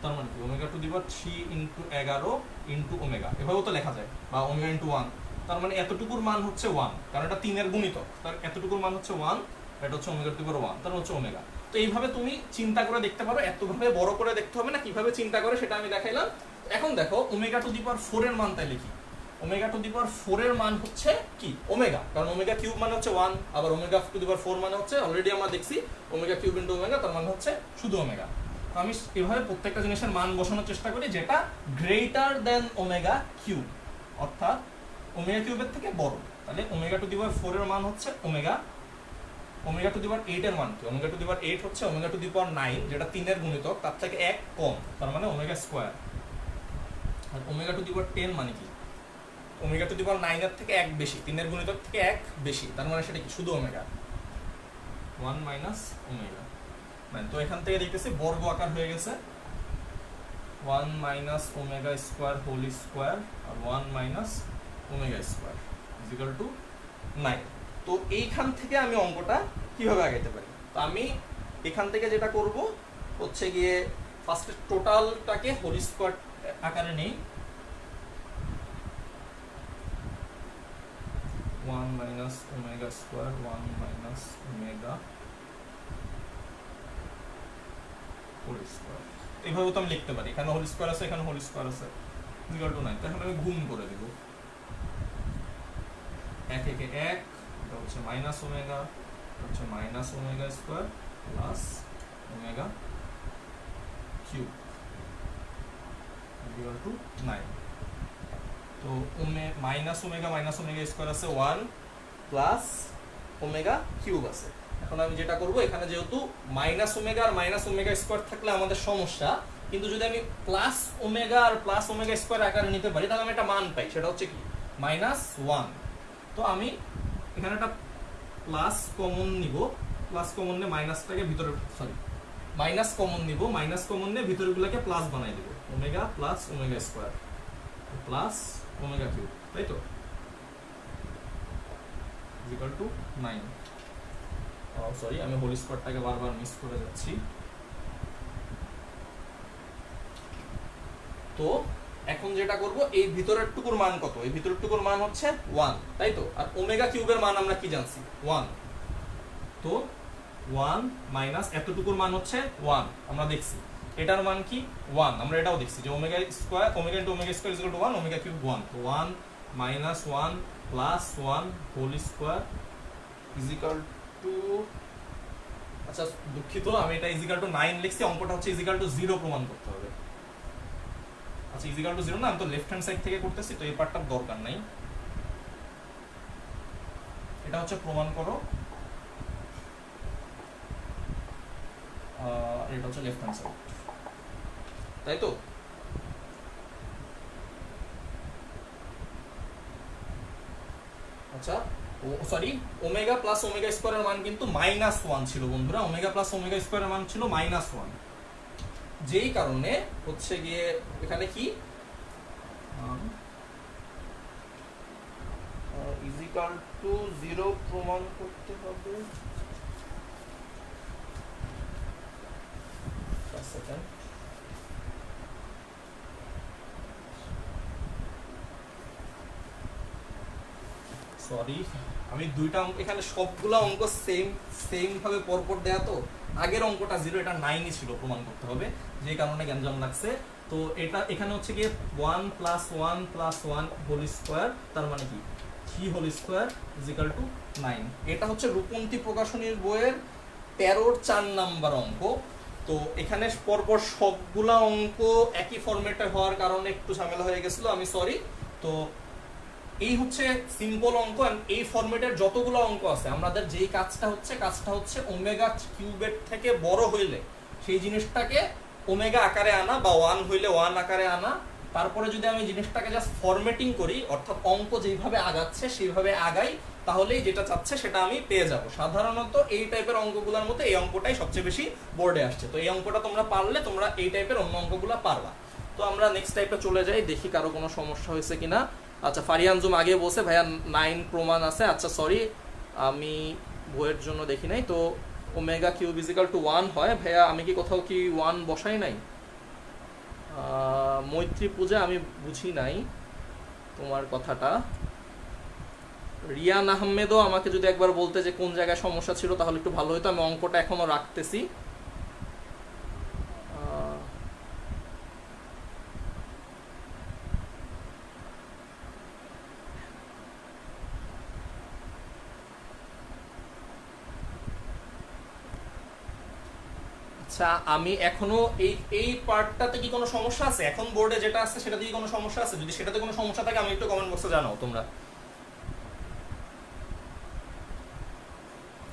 তার মানে কি omega to the power 3 into 11 into omega, এভাবেও তো লেখা যায়, বা ওমেগা ইনটু 1। তার মানে এতটুকুর মান হচ্ছে 1, কারণ এটা 3 এর গুণিতক, তার এতটুকুর মান হচ্ছে 1, এটা হচ্ছে ওমেগা টু দি পাওয়ার 1, তার হচ্ছে ওমেগা। তো এইভাবে তুমি চিন্তা করে দেখতে পারো, এতভাবে বড় করে দেখতে হবে না, কিভাবে চিন্তা করে সেটা আমি দেখাইলাম। এখন দেখো ওমেগা টু দি পাওয়ার 4 এর মান তাই লিখি। ওমেগা টু দি পাওয়ার 4 এর মান হচ্ছে কি ওমেগা, কারণ ওমেগা কিউব মানে হচ্ছে 1, আবার ওমেগা টু দি পাওয়ার 4 মানে হচ্ছে অলরেডি আমরা দেখছি ওমেগা কিউব ইনটু ওমেগা, তার মানে হচ্ছে শুধু ওমেগা। তো আমি এভাবে প্রত্যেকটা জিনিসের মান বসানোর চেষ্টা করি যেটা গ্রেটার দেন ওমেগা কিউব, অর্থাৎ ওমেগা কিউবের থেকে বড়। তাহলে ওমেগা টু দি পাওয়ার 4 এর মান হচ্ছে ওমেগা, ওমেগা টু দি পাওয়ার 8 এর মান কি, ওমেগা টু দি পাওয়ার 8 হচ্ছে ওমেগা টু দি পাওয়ার 9, যেটা 3 এর গুণিতক, তার থেকে 1 কম, তার মানে ওমেগা স্কয়ার। আর ওমেগা টু দি পাওয়ার 10 মানে কি, ওমেগা টু দি পাওয়ার 9 এর থেকে 1 বেশি, 3 এর গুণিতক থেকে 1 বেশি, তার মানে সেটা কি শুধু ওমেগা, 1 মাইনাস ওমেগা। তো এখান থেকে দেখতেছি বর্গ আকার হয়ে গেছে, 1 minus omega square whole square আর 1 minus omega square is equal to 9। তো এইখান থেকে আমি অঙ্কটা কিভাবে আগাইতে পারি, তো আমি এখান থেকে যেটা করব হচ্ছে গিয়ে ফার্স্টে টোটালটাকে হোল স্কয়ার আকারে নেই, 1 minus omega square 1 minus omega whole square, এইভাবে তো আমি লিখতে পারি, এখানে হোল স্কয়ার আছে এখানে হোল স্কয়ার আছে ইকুয়াল টু 9। তাহলে আমি গুণ করে দেব, 1 1 1, এটা হচ্ছে মাইনাস ওমেগা, হচ্ছে minus omega square plus omega cube equal to 9। তো মাইনাস ওমেগা স্কয়ার আছে 1 প্লাস ওমেগা কিউব আছে। এখন আমি যেটা করব, এখানে যেহেতু মাইনাস ওমেগা আর মাইনাস ওমেগা স্কয়ার থাকলে আমাদের সমস্যা, কিন্তু যদি আমি প্লাস ওমেগা আর প্লাস ওমেগা স্কয়ার আকারে নিতে পারি তাহলে আমি একটা মান পাই, সেটা হচ্ছে কি মাইনাস 1। তো আমি এখানে একটা প্লাস কমন নিব, প্লাস কমন নিয়ে মাইনাসটাকে ভিতরে মাইনাস কমন নিব, মাইনাস কমন নিয়ে ভিতরগুলোকে প্লাস বানাই দেব, omega plus omega square plus omega cube, তাই তো ইকুয়াল টু 9। সরি, আমি হোল স্কয়ারটাকে বারবার মিস করে যাচ্ছি। তো এখন যেটা করব, এই ভিতরের টুকুর মান কত, এই ভিতরের টুকুর মান হচ্ছে 1, তাই তো, আর ওমেগা কিউবের মান আমরা কি জানছি 1। তো 1 মাইনাস এতটুকুর মান হচ্ছে 1, আমরা দেখছি এটার মান কি 1, আমরা এটাও দেখছি যে omega square omega into omega square is equal to 1, omega cube 1। তো 1 minus 1 plus 1 whole square is equal to, আচ্ছা দুঃখিত আমি এটা ইজ ইকুয়াল টু 9 লিখছি, অঙ্কটা হচ্ছে ইজ ইকুয়াল টু 0 প্রমাণ করতে হবে। আচ্ছা ইজ ইকুয়াল টু 0 না, আমি তো লেফট হ্যান্ড সাইড থেকে করতেছি, তো এই পার্টটার দরকার নাই, এটা হচ্ছে প্রমাণ করো, এটা হচ্ছে লেফট হ্যান্ড সাইড, তাই তো। আচ্ছা সরি, ওমেগা প্লাস ওমেগা স্কয়ারের মান কিন্তু -1 ছিল বন্ধুরা, ওমেগা প্লাস ওমেগা স্কয়ারের মান ছিল -1, যেই কারণে হচ্ছে গিয়ে এখানে কি ইজ ইকুয়াল টু 0 প্রমাণ করতে হবে। সরি, আমি দুইটা অঙ্ক এখানে সবগুলা অঙ্ক সেম ভাবে পরপর দেয়া, তো আগের অঙ্কটা 0, এটা 9ই ছিল, প্রমাণ করতে হবে, যে কারণে গ্যাঞ্জাম লাগছে। তো এটা এখানে হচ্ছে গিয়ে 1 প্লাস 1 প্লাস 1 হোল স্কয়ার, তার মানে কি 3 whole square is equal to 9। এটা হচ্ছে রূপন্তী প্রকাশনীর বইয়ের 13-র 4 নাম্বার অঙ্ক। তো এখানে পরপর সবগুলা অঙ্ক একই ফরম্যাটে হওয়ার কারণে একটু ঝামেলা হয়ে গেছিল, আমি সরি। তো এই হচ্ছে সিম্পল অঙ্ক, এই ফরম্যাটের যতগুলো অঙ্ক আছে আমাদের যেই কাজটা হচ্ছে ওমেগা কিউবের থেকে বড় হইলে সেই জিনিসটাকে ওমেগা আকারে আনা, বা 1 হইলে 1 আকারে আনা। তারপরে যদি আমি জিনিসটাকে জাস্ট ফরম্যাটিং করি, অর্থাৎ অঙ্ক যেভাবে আগাচ্ছে সেইভাবে আগাই, তাহলেই যেটা চাচ্ছে সেটা আমি পেয়ে যাব। সাধারণত এই টাইপের অঙ্কগুলোর মধ্যে এই অঙ্কটাই সবচেয়ে বেশি বোর্ডে আসছে। তো এই অঙ্কটা তোমরা পারলে তোমরা এই টাইপের অন্য অঙ্কগুলো পারবা। তো আমরা নেক্সট টাইপে চলে যাই, দেখি কারো কোনো সমস্যা হয়েছে কিনা। আচ্ছা, ফারিয়ানজুম আগে বসে ভাইয়া 9 প্রমাণ আছে। আচ্ছা সরি, আমি বইয়ের জন্য দেখি নাই। তো omega cube is equal to 1 হয় ভাইয়া, আমি কি কোথাও কি 1 বসাই নাই? মৈত্রী পূজা, আমি বুঝি নাই তোমার কথাটা। রিয়ান আহমেদও আমাকে যদি একবার বলতে যে কোন জায়গায় সমস্যা ছিল তাহলে একটু ভালো হতো, আমি অঙ্কটা এখনো রাখতেছি। আচ্ছা, আমি এখনো এই এই পার্টটাতে কি কোনো সমস্যা আছে? এখন বোর্ডে যেটা আছে সেটাতে কি কোনো সমস্যা আছে? যদি সেটাতে কোনো সমস্যা থাকে আমি একটু কমেন্ট বক্সে জানাও তোমরা।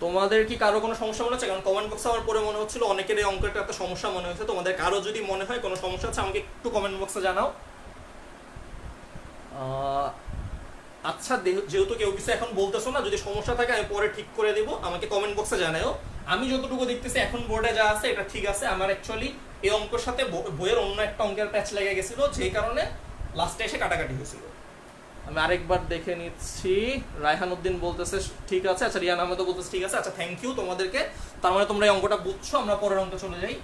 তোমাদের কি কারো কোনো সমস্যা মনে হচ্ছে? কারণ কমেন্ট বক্সে আমার পরে মনে হচ্ছিল অনেকের এই অঙ্কটা একটা সমস্যা মনে হয়েছে। তোমাদের কারো যদি মনে হয় কোনো সমস্যা আছে আমাকে একটু কমেন্ট বক্সে জানাও। আচ্ছা, যেহেতু কেউ কিছু এখন বলতেছো না, যদি সমস্যা থাকে আমি পরে ঠিক করে দিব, আমাকে কমেন্ট বক্সে জানাও। আমি যতটুকু দেখতেছি এখন বোর্ডে যা আছে এটা ঠিক আছে। আমার অ্যাকচুয়ালি এই অঙ্কের সাথে বইয়ের অন্য একটা অঙ্কের প্যাচ লেগে গেছিল, যেই কারণে লাস্টে এসে কাটাকাটি হয়েছিল। আমি আরেকবার দেখে নিচ্ছি। রায়হান উদ্দিন বলতেছে ঠিক আছে। আচ্ছা, রিয়ান আহমেদও বলতেছে ঠিক আছে। আচ্ছা, থ্যাংক ইউ তোমাদেরকে। তার মানে তোমরা এই অঙ্কটা বুঝছো। আমরা পরের অঙ্কে চলে যাই।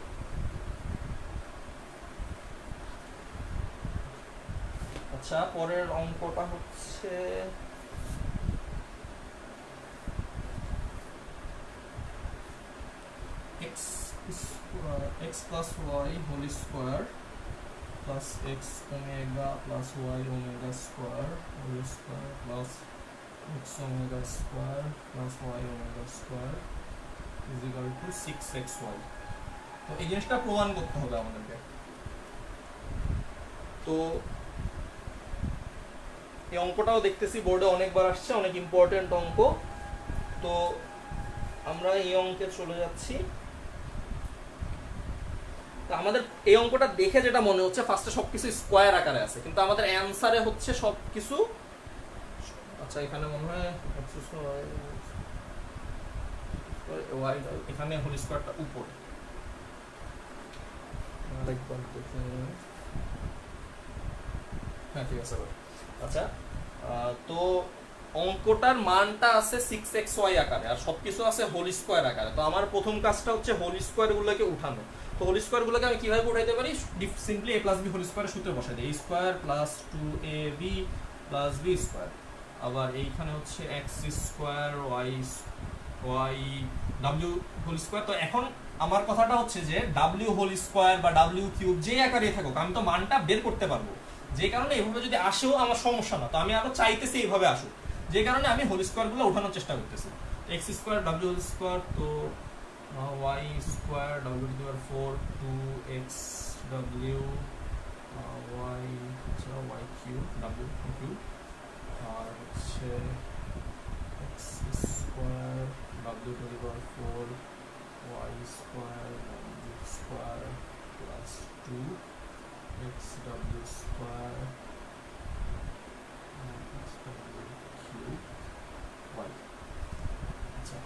আচ্ছা, পরের অঙ্কটা হচ্ছে x plus y whole square plus x omega plus y omega square whole square plus x omega square plus y omega square is equal to 6xy। তো এই জিনিসটা প্রমাণ করতে হবে আমাদেরকে। তো এই অঙ্কটাও দেখতেছি বোর্ডে অনেকবার আসছে, অনেক ইম্পর্টেন্ট অঙ্ক। তো আমরা এই অঙ্কে চলে যাচ্ছি। আমাদের এই অঙ্কটা দেখে যেটা মনে হচ্ছে ফার্স্টে সবকিছু স্কোয়ার আকারে আছে, কিন্তু আমাদের অ্যানসারে হচ্ছে সবকিছু। আচ্ছা, এখানে মনে হয় এখানে হোল স্কোয়ারটা উপরে। হ্যাঁ, ঠিক আছে। আচ্ছা, তো অঙ্কটার মানটা আছে 6xy আকারে আর সবকিছু আছে হোল স্কোয়ার আকারে। তো আমার প্রথম কাজটা হচ্ছে হোল স্কোয়ার গুলোকে উঠানো। তো হোল স্কোয়ার গুলোকে আমি কিভাবে উঠাইতে পারি? Simply a plus B whole স্কোয়ারের সূত্রে বসাই দিই। a square plus 2ab plus B square. আবার এইখানে হচ্ছে x square Y W whole square. তো এখন আমার কথাটা হচ্ছে যে ডাব্লিউ হোল স্কোয়ার বা ডাব্লিউ কিউব যে আকারে থাকুক আমি তো মানটা বের করতে পারবো। যে কারণে এইভাবে যদি আসেও আমার সমস্যা না, তো আমি আরো চাইতেছি এইভাবে আসুক, যে কারণে আমি হোল স্কোয়ার গুলো উঠানোর চেষ্টা করতেছি। X square W whole square, তো Y square W to the power 4 2x W Y Y cube W cube, আর হচ্ছে x square W to the power 4 Y square W square plus 2x W square cube Y. আচ্ছা,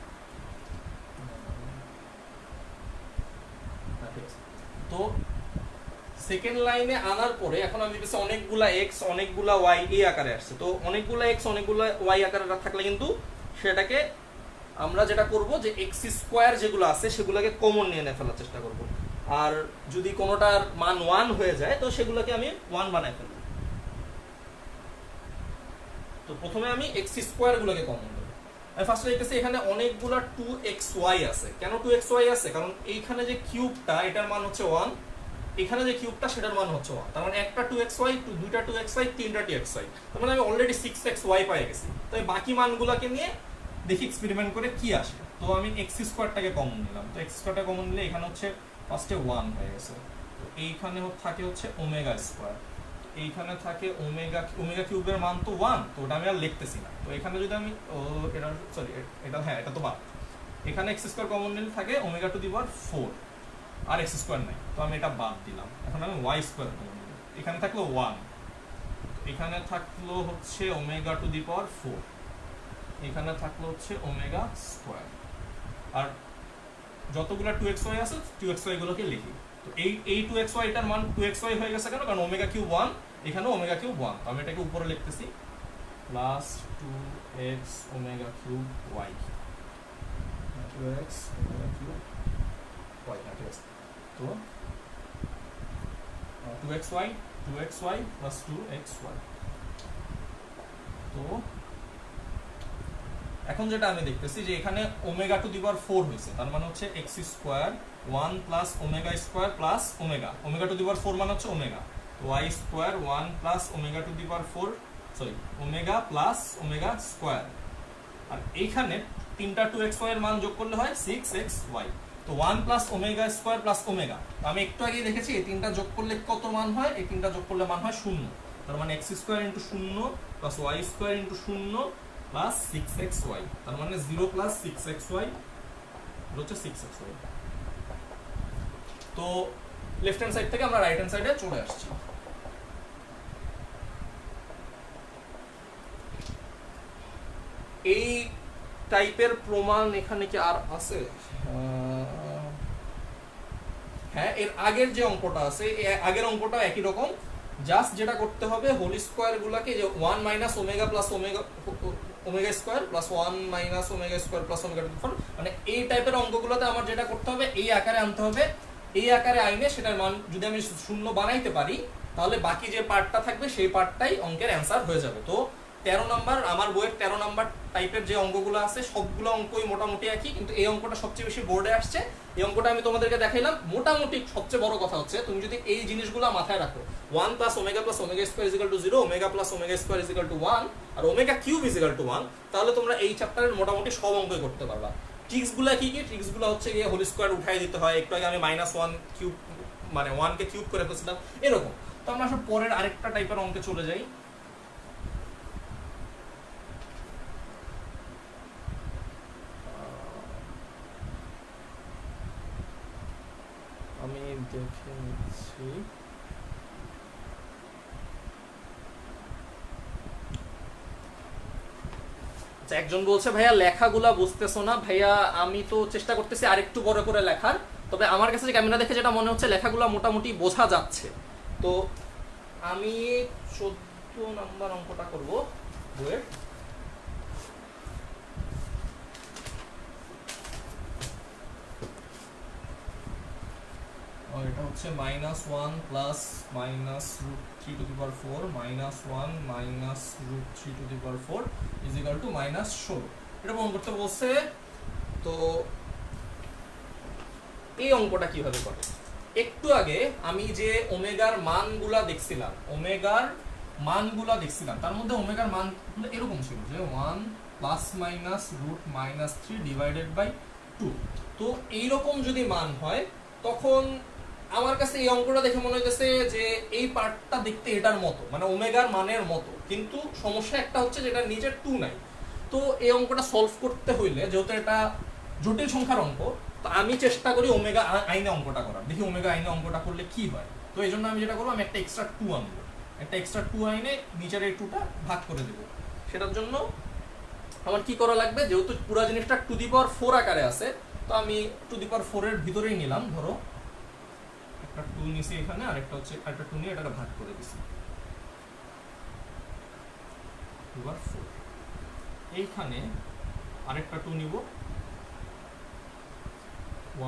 তো সেকেন্ড লাইনে আনার পরে এখন আমি দেখছি অনেকগুলা এক্স অনেকগুলা ওয়াই এই আকারে আসছে। তো অনেকগুলা এক্স অনেকগুলা ওয়াই আকারে থাকলে কিন্তু সেটাকে আমরা যেটা করব যে এক্স স্কোয়ার যেগুলো আছে সেগুলোকে কমন নিয়ে ফেলার চেষ্টা করব। আর যদি কোনোটার মান 1 হয়ে যায় তো সেগুলোকে আমি 1 বানাই ফেলব। তো প্রথমে আমি এক্স স্কোয়ার গুলোকে কমন নেব। আমি ফার্স্টে দেখতেছি এখানে অনেকগুলা 2xy আছে। কেন 2xy আছে? কারণ এইখানে যে কিউবটা এটার মান হচ্ছে 1, এখানে যে কিউবটা সেটার মান হচ্ছে 1। তার মানে একটা 2xy, দুইটা 2xy, তিনটা 2xy। তার মানে আমি অলরেডি 6xy পেয়ে গেছি। তো এই বাকি মানগুলোকে নিয়ে দেখি এক্সপেরিমেন্ট করে কি আসে। তো আমি এক্স স্কোয়ারটাকে কমন নিলাম। তো এক্স স্কোয়ারটা কমন নিলে এখানে হচ্ছে ফার্স্টে 1 হয়ে গেছে। তো এইখানে থাকে হচ্ছে ওমেগা স্কোয়ার, এইখানে থাকে ওমেগা কিউবের মান তো 1, তো ওটা আমি আর লিখতেছি না। তো এখানে যদি আমি এটা সরি এটা হ্যাঁ এটা তো বাদ। এখানে এক্স স্কোয়ার কমন নিলে থাকে ওমেগা টু দি পাওয়ার 4 আর এক্স স্কোয়ার নাই, তো আমি এটা বাদ দিলাম। এখন আমি ওয়াই স্কোয়ার কমন নিলাম। এখানে থাকলো 1, এখানে থাকলো হচ্ছে ওমেগা টু দি পাওয়ার 4, এখানে থাকলো হচ্ছে ওমেগা স্কোয়ার। আর যতগুলো 2xy আছে 2xy গুলোকে লিখি। তো এই 2xy এটার মান 2xy হয়ে গেছে কেন? কারণ ওমেগা কিউব 1, এখানেও ওমেগা কিউব 1। তো আমি এটাকে উপরে লিখতেছি plus 2x omega cube y, 2x omega cube y। ঠিক আছে, তো 2xy প্লাস 2xy। তো এখন যেটা আমি দেখতেছি যে এখানে ওমেগা টু দি পাওয়ার 4 হয়েছে, তার মানে হচ্ছে x square 1 plus omega square plus omega, omega to the power 4 মানে হচ্ছে omega, y square 1 plus omega to the power 4, sorry omega plus omega square. আর এইখানে তিনটা 2xy এর মান যোগ করলে হয় 6xy। তো 1 plus omega square plus omega, আমি একটু আগে দেখেছি এই তিনটা যোগ করলে কত মান হয়, এই তিনটা যোগ করলে মান হয় 0। তার মানে x square into 0 plus Y square into 0 plus 6xy, তার মানে 0 প্লাস 6xy হচ্ছে 6xy। তো লেফট হ্যান্ড সাইড থেকে আমরা রাইট হ্যান্ড সাইডে চলে আসছি। এই টাইপের প্রমাণ এখানে কি আর আছে? হ্যাঁ, এর আগের যে অঙ্কটা আছে, আগের অঙ্কটা একই রকম, জাস্ট যেটা করতে হবে হোল স্কোয়ার গুলাকে যে 1 minus omega plus omega omega square plus 1 minus omega square plus omega to the power, মানে এই টাইপের অঙ্কগুলোতে আমার যেটা করতে হবে এই আকারে আনতে হবে। এই আকারে আইনে সেটার মান যদি আমি শূন্য বানাইতে পারি তাহলে বাকি যে পার্টটা থাকবে সেই পার্টটাই অঙ্কের অ্যান্সার হয়ে যাবে। তো 13 নাম্বার আমার বইয়ের 13 নাম্বার টাইপের যে অঙ্কগুলো আছে সবগুলো অঙ্কই মোটামুটি একই, কিন্তু এই অঙ্কটা সবচেয়ে বেশি বোর্ডে আসছে। এই অঙ্কটা আমি তোমাদেরকে দেখাইলাম। মোটামুটি সবচেয়ে বড় কথা হচ্ছে তুমি যদি এই জিনিসগুলো মাথায় রাখো, 1 plus omega square is equal to 0, omega plus omega square is equal to 1 আর omega cube is equal to 1, তাহলে তোমরা এই চ্যাপ্টারের মোটামুটি সব অঙ্কই করতে পারবা। ট্রিক্সগুলো কি কি? ট্রিক্সগুলো হচ্ছে গিয়ে হোল স্কোয়ার উঠাই দিতে হয়, একটু আগে আমি -1 কিউব মানে 1 কে কিউব করে ফেলছিলাম এরকম। তো আমরা আসলে পরের আরেকটা টাইপের অঙ্কে চলে যাই। আমি দেখে নিচ্ছি। আচ্ছা, একজন বলছে ভাইয়া লেখাগুলা বুঝতেছো না। ভাইয়া আমি তো চেষ্টা করতেছি আরেকটু বড় করে লেখার, তবে আমার কাছে যে ক্যামেরা দেখে যেটা মনে হচ্ছে লেখাগুলা মোটামুটি বোঝা যাচ্ছে। তো আমি 14 নাম্বার অঙ্কটা করব বইয়ের। এটা হচ্ছে -1 plus -√3 two the power 4 -1 -√3 two the power 4 is equal two -16। এটা প্রমাণ করতে বলছে। তো এই অঙ্কটা কিভাবে করে? একটু আগে আমি যে ওমেগার মানগুলা দেখছিলাম, তার মধ্যে ওমেগার মানগুলো এরকম ছিল যে 1 ± √-3 ডিভাইডেড বাই 2। তো এইরকম যদি মান হয় তখন আমার কাছে এই অঙ্কটা দেখে মনে হইতেছে যে এই পার্টটা দেখতে এটার মতো, মানে ওমেগার মানের মতো, কিন্তু সমস্যা একটা হচ্ছে যেটা নিচের 2 নাই। তো এই অঙ্কটা সলভ করতে হইলে যেহেতু এটা জটিল সংখ্যার অঙ্ক, তো আমি চেষ্টা করি ওমেগা আইনে অঙ্কটা করার, দেখি ওমেগা আইনে অঙ্কটা করলে কি হয়। তো এই জন্য আমি যেটা করবো, আমি একটা এক্সট্রা 2 আনবো, একটা এক্সট্রা 2 আইনে নিচের এই 2টা ভাগ করে দেবো। সেটার জন্য আমার কি করা লাগবে, যেহেতু পুরো জিনিসটা টু দি পাওয়ার 4 আকারে আছে, তো আমি টু দি পাওয়ার 4 এর ভিতরেই নিলাম। ধরো একটা 2 নিছি এখানে, আরেকটা হচ্ছে একটা 2 নিয়ে এটাকে ভাগ করে দিছি 2/4। এইখানে আরেকটা 2 নিব,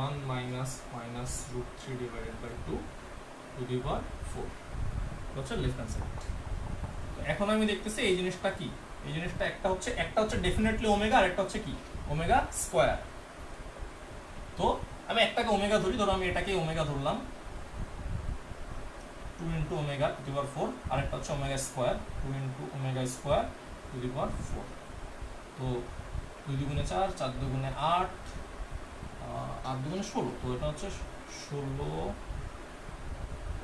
1 -√3 divided by 2 two the power 4 হচ্ছে লেফট হ্যান্ড সাইড। তো এখন আমি দেখতেছি এই জিনিসটা কি, এই জিনিসটা একটা হচ্ছে ডেফিনেটলি ওমেগা, আর একটা হচ্ছে কি ওমেগা স্কোয়ার। তো আমি একটাকে ওমেগা ধরি, ধরো আমি এটাকে ওমেগা ধরলাম, 2 into omega to the power 4, আর একটা হচ্ছে omega square 2 into omega square to the power 4। তো 2 দুগুণে 4, 4 দুগুণে 8, 8 দুগুণে 16, তো এটা হচ্ছে 16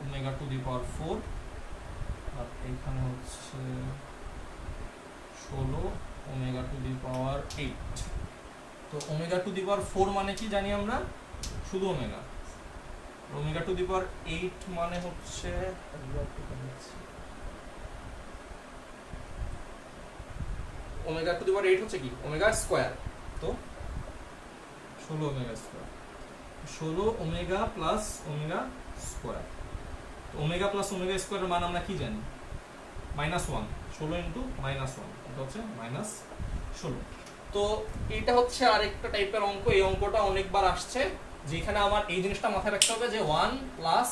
ওমেগা টু দি পাওয়ার 4, আর এইখানে হচ্ছে 16 ওমেগা টু দি পাওয়ার 8। তো ওমেগা টু দি পাওয়ার 4 মানে কি জানি আমরা, শুধু ওমেগা। ওমেগা টু দি পাওয়ার 8 মানে হচ্ছে ওমেগা টু দি পাওয়ার 8 হচ্ছে কি ওমেগা স্কোয়ার। তো 16 omega square, 16 omega plus omega square. তো ওমেগা প্লাস ওমেগা স্কোয়ারের মান আমরা কি জানি, -1, 16 ইন্টু -1, এটা হচ্ছে -16। তো এটা হচ্ছে আরেকটা টাইপের অঙ্ক। এই অঙ্কটা অনেকবার আসছে, যেখানে আমার এই জিনিসটা মাথায় রাখতে হবে যে 1 প্লাস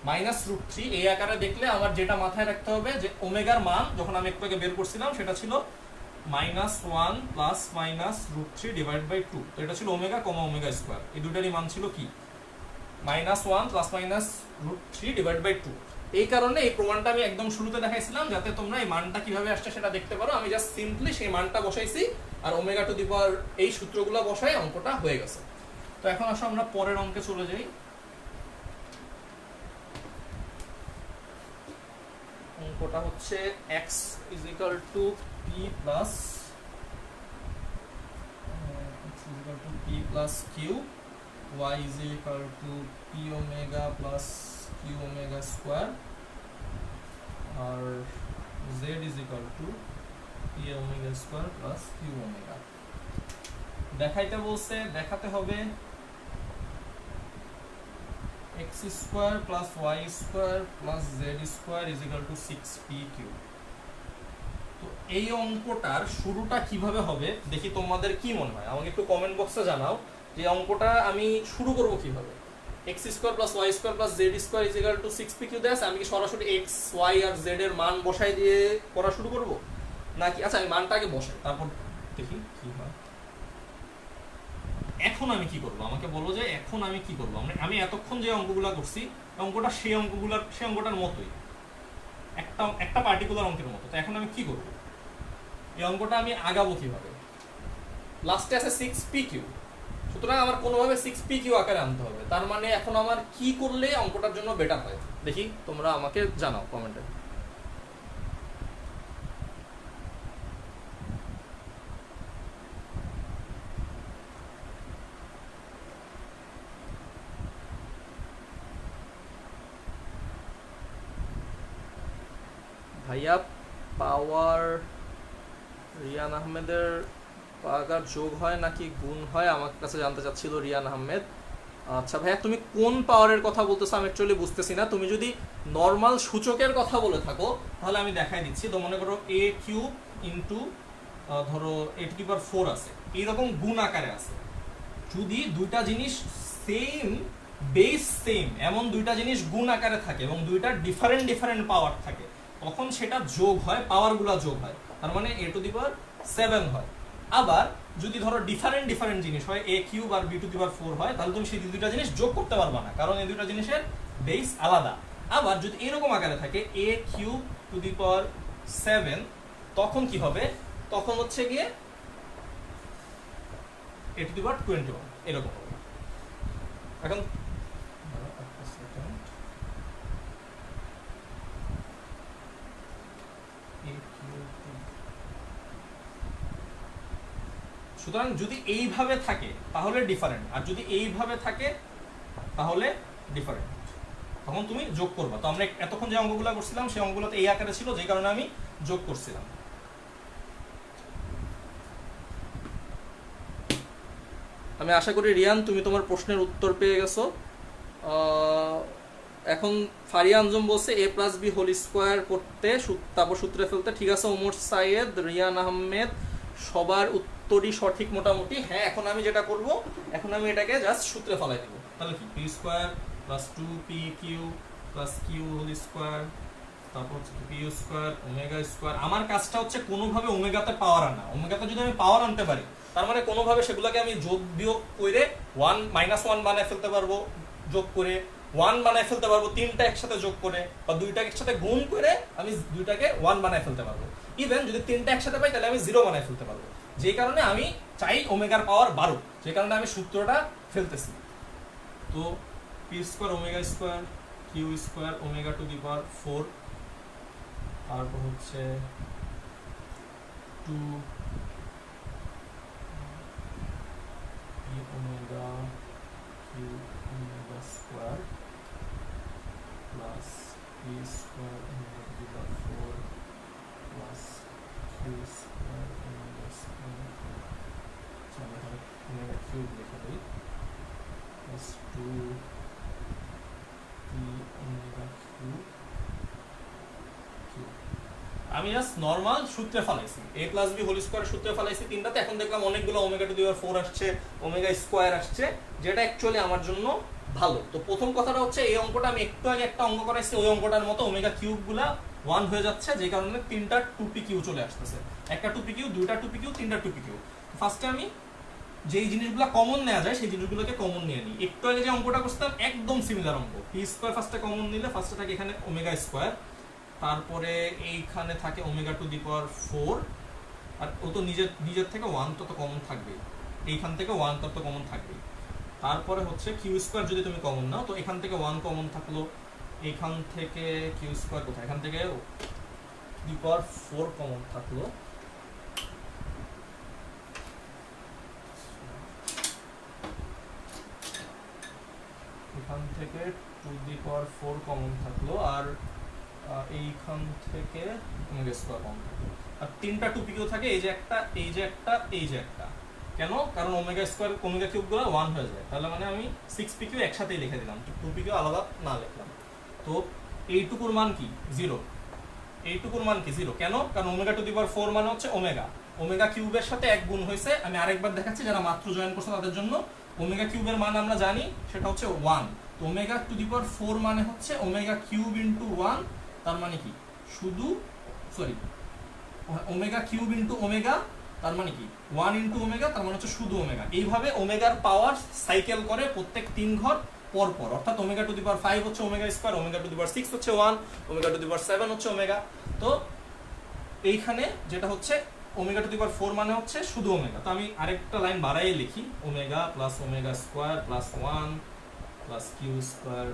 -√3 এই আকারে দেখলে আমার যেটা মাথায় রাখতে হবে যে ওমেগার মান যখন আমি একটু আগে বের করছিলাম সেটা ছিল -1 প্লাস মাইনাস √3 ডিভাইড বাই 2। তো এটা ছিল ওমেগা কমা ওমেগা স্কয়ার, এই দুটারই মান ছিল কি -1 প্লাস মাইনাস √3 ডিভাইড বাই 2। এই কারণে এই প্রমাণটা আমি একদম শুরুতে দেখাইছিলাম যাতে তোমরা এই মানটা কিভাবে আসছে সেটা দেখতে পারো। আমি জাস্ট সিম্পলি সেই মানটা বসাইছি আর ওমেগা টু দি পাওয়ার এই সূত্রগুলো বসাই অঙ্কটা হয়ে গেছে। তো এখন আসো আমরা পরের অঙ্কে চলে যাই। অঙ্কটা হচ্ছে x = p plus p plus q, y = p omega plus q omega square, আর z = p omega square plus q omega। দেখাইতে বলছে, দেখাতে হবে x square plus y square plus z square = 6pq। তো এই অঙ্কটার শুরুটা কিভাবে হবে দেখি তোমাদের কি মনে হয়, আমাকে একটু কমেন্ট বক্সে জানাও যে অঙ্কটা আমি শুরু করব কিভাবে। x square plus y square plus z square = 6pq দেয়া আছে, আমি কি সরাসরি x y আর z এর মান বসাই দিয়ে পড়া শুরু করব নাকি আচ্ছা আমি মানটা আগে বসাই তারপর দেখি কি হয়। এখন আমি কি করব, আমাকে বলো যে এখন আমি কি করব। আমি এতক্ষণ যে অঙ্কগুলো করছি অঙ্কটা সেই অঙ্কটার মতোই, একটা পার্টিকুলার অঙ্কের মতো। তো এখন আমি কি করব, এই অঙ্কটা আমি আগাবো কিভাবে। লাস্টে আছে 6pq, সুতরাং আমার কোনোভাবে 6pq আকারে আনতে হবে। তার মানে এখন আমার কি করলে অঙ্কটার জন্য বেটার হয় দেখি তোমরা আমাকে জানাও কমেন্টে। ভাইয়া পাওয়ার রিয়ান আহমেদের পাওয়ার যোগ হয় নাকি গুণ হয় আমার কাছে জানতে চাচ্ছিল রিয়ান আহমেদ। আচ্ছা ভাইয়া তুমি কোন পাওয়ারের কথা বলতেছো আমি অ্যাকচুয়ালি বুঝতেছি না। তুমি যদি নর্মাল সূচকের কথা বলে থাকো তাহলে আমি দেখাই দিচ্ছি। তো মনে করো a কিউব ইন্টু ধরো a⁴ আছে, এইরকম গুণ আকারে আছে। যদি দুইটা জিনিস সেম বেস সেম এমন দুইটা জিনিস গুণ আকারে থাকে এবং দুইটা ডিফারেন্ট পাওয়ার থাকে তখন সেটা যোগ হয়, পাওয়ারগুলো যোগ হয়, তার মানে a⁴ হয়। আবার যদি ধরো ডিফারেন্ট জিনিস হয় a কিউব আর b⁴ হয় তাহলে তুমি সেই দুইটা জিনিস যোগ করতে পারবা না, কারণ এই দুইটা জিনিসের বেস আলাদা। আবার যদি এরকম আকারে থাকে a⁵ তখন কি হবে, তখন হচ্ছে গিয়ে a⁻21 এরকম হবে। এখন সুতরাং যদি এইভাবে থাকে তাহলে ডিফারেন্ট, আর যদি এইভাবে থাকে তাহলে ডিফারেন্ট, তখন তুমি যোগ করবা। তো আমরা এতক্ষণ যে অঙ্কগুলো করছিলাম সেই অঙ্কগুলোতে এই আকারে ছিল, যে কারণে আমি যোগ করছিলাম। আমি আশা করি রিয়ান তুমি তোমার প্রশ্নের উত্তর পেয়ে গেছো। এখন ফারিয়া আঞ্জুম বলছে a+b² করতে তারপর সূত্রে ফেলতে। ঠিক আছে ওমর সাইয়েদ, রিয়ান আহমেদ সবার উত্তরই সঠিক মোটামুটি। হ্যাঁ এখন আমি যেটা করব, এখন আমি এটাকে জাস্ট সূত্রে ফেলাই দেব। তাহলে কি p² + 2pq + q² তারপর হচ্ছে p² ওমেগা²। আমার কাজটা হচ্ছে কোনোভাবে ওমেগাতে পাওয়ার আনা। ওমেগাতে যদি আমি পাওয়ার আনতে পারি তার মানে কোনোভাবে সেগুলোকে আমি যোগ বিয়োগ করে -1 বানায় ফেলতে পারবো, যোগ করে 1 বানায় ফেলতে পারবো, তিনটা একসাথে যোগ করে, বা দুইটাকে একসাথে গুণ করে আমি দুইটাকে 1 বানায় ফেলতে পারবো। ইভেন যদি তিনটা একসাথে পাই তাহলে আমি 0 বানায় ফেলতে পারবো। যে কারণে আমি চাই ওমেগার পাওয়ার 12, যে কারণে আমি সূত্রটা ফেলতেছি। তো p² ওমেগা² q² ওমেগা⁴ তারপর হচ্ছে 2 omega q omega² plus p² omega⁴ plus q² omega², omega cube লিখে দিই, plus 2p omega cube। আমি জাস্ট নরমাল সূত্রে ফেলাইছি, a+b² সূত্রে ফেলাইছি তিনটাতে। এখন দেখলাম অনেকগুলো ওমেগা⁴ আসছে, ওমেগা² আসছে, যেটা অ্যাকচুয়ালি আমার জন্য ভালো। তো প্রথম কথাটা হচ্ছে এই অঙ্কটা আমি একটু আগে একটা অঙ্ক করাইছি, ওই অঙ্কটার মতো ওমেগা কিউব গুলা 1 হয়ে যাচ্ছে, যে কারণে তিনটা 2p কিউ চলে আসতেছে, একটা 2p কিউ, দুইটা 2p কিউ, তিনটা 2p কিউ। ফার্স্টে আমি যেই জিনিসগুলো কমন নেওয়া যায় সেই জিনিসগুলোকে কমন নিয়ে নিই। একটু আগে যে অঙ্কটা করতাম একদম সিমিলার অঙ্ক, পি স্কোয়ার ফার্স্টে কমন নিলে ফার্স্টে থাকে এখানে ওমেগা স্কোয়ার, তারপরে এইখানে থাকে ওমেগা টু দি পাওয়ার 4, আর ও তো নিজের থেকে 1 তো কমন থাকবেই, এইখান থেকে 1 তো কমন থাকবেই। তারপরে হচ্ছে কিউ স্কোয়ার যদি তুমি কমন নাও তো এখান থেকে 1 কমন থাকলো, এইখান থেকে কিউ স্কোয়ার কোথায়, এখান থেকে দি পাওয়ার 4 কমন থাকলো, এখান থেকে 2 দি পাওয়ার 4 কমন থাকলো, আর এইখান থেকে ওমেগা স্কোয়ার কমন থাকলো, আর তিনটা 2p কিউ থাকে, এই যে একটা, এই যে একটা, এই যে একটা। কেন? কারণ ওমেগা স্কোয়ার ওমেগা কিউব গুলো 1 হয়ে যায়, তাহলে মানে আমি 6p কিউ একসাথেই লিখে দিলাম, 2p কিউ আলাদা না লিখলাম। তো এইটুকুর মান কি 0, এইটুকুর মান কি 0। কেন? কারণ ওমেগা টু দি পাওয়ার 4 মানে হচ্ছে ওমেগা, ওমেগা কিউবের সাথে 1 গুণ হয়েছে। আমি আরেকবার দেখাচ্ছি যারা মাত্র জয়েন করছে তাদের জন্য, ওমেগা কিউবের মান আমরা জানি সেটা হচ্ছে 1, তো ওমেগা টু দি পাওয়ার 4 মানে হচ্ছে ওমেগা কিউব ইনটু 1, তার মানে কি শুধু sorry omega cube into omega, তার মানে কি 1 ইনটু ওমেগা, তার মানে হচ্ছে শুধু ওমেগা। এইভাবে ওমেগার পাওয়ার সাইকেল করে প্রত্যেক 3 ঘর পর পর, অর্থাৎ ওমেগা টু দি পাওয়ার 5 হচ্ছে omega square, omega to the power 6 হচ্ছে 1, ওমেগা টু দি পাওয়ার 7 হচ্ছে ওমেগা। তো এইখানে যেটা হচ্ছে ওমেগা টু দি পাওয়ার 4 মানে হচ্ছে শুধু ওমেগা। তো আমি আরেকটা লাইন বাড়াইয়ে লিখি, omega plus omega square plus 1 plus q square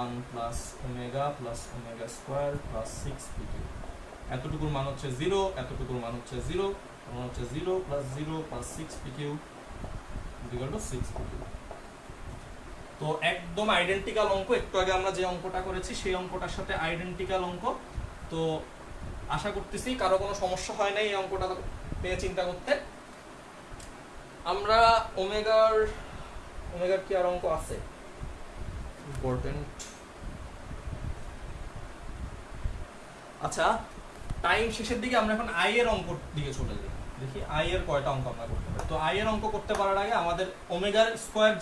1 plus omega square plus 6p q. এতটুকুর মান হচ্ছে 0, এতটুকুর মান হচ্ছে 0, মান হচ্ছে 0 plus 0 plus 6p Q equal to 6p Q. তো একদম আইডেন্টিক্যাল অঙ্ক, একটু আগে আমরা যে অঙ্কটা করেছি সেই অঙ্কটার সাথে আইডেন্টিক্যাল অঙ্ক। তো আশা করতেছি কারো কোনো সমস্যা হয় নাই এই অঙ্কটা নিয়ে চিন্তা করতে। আমরা ওমেগার কি আর অঙ্ক আছে ইম্পর্টেন্ট? আচ্ছা, টাইম শেষের দিকে আমরা এখন আই এর অঙ্ক দিকে চলে যাই, দেখি আই এর কয়টা অঙ্ক আমরা করতে পারি। তো আই এর অঙ্ক করতে পারার আগে আমাদের ওমেগার স্কয়ার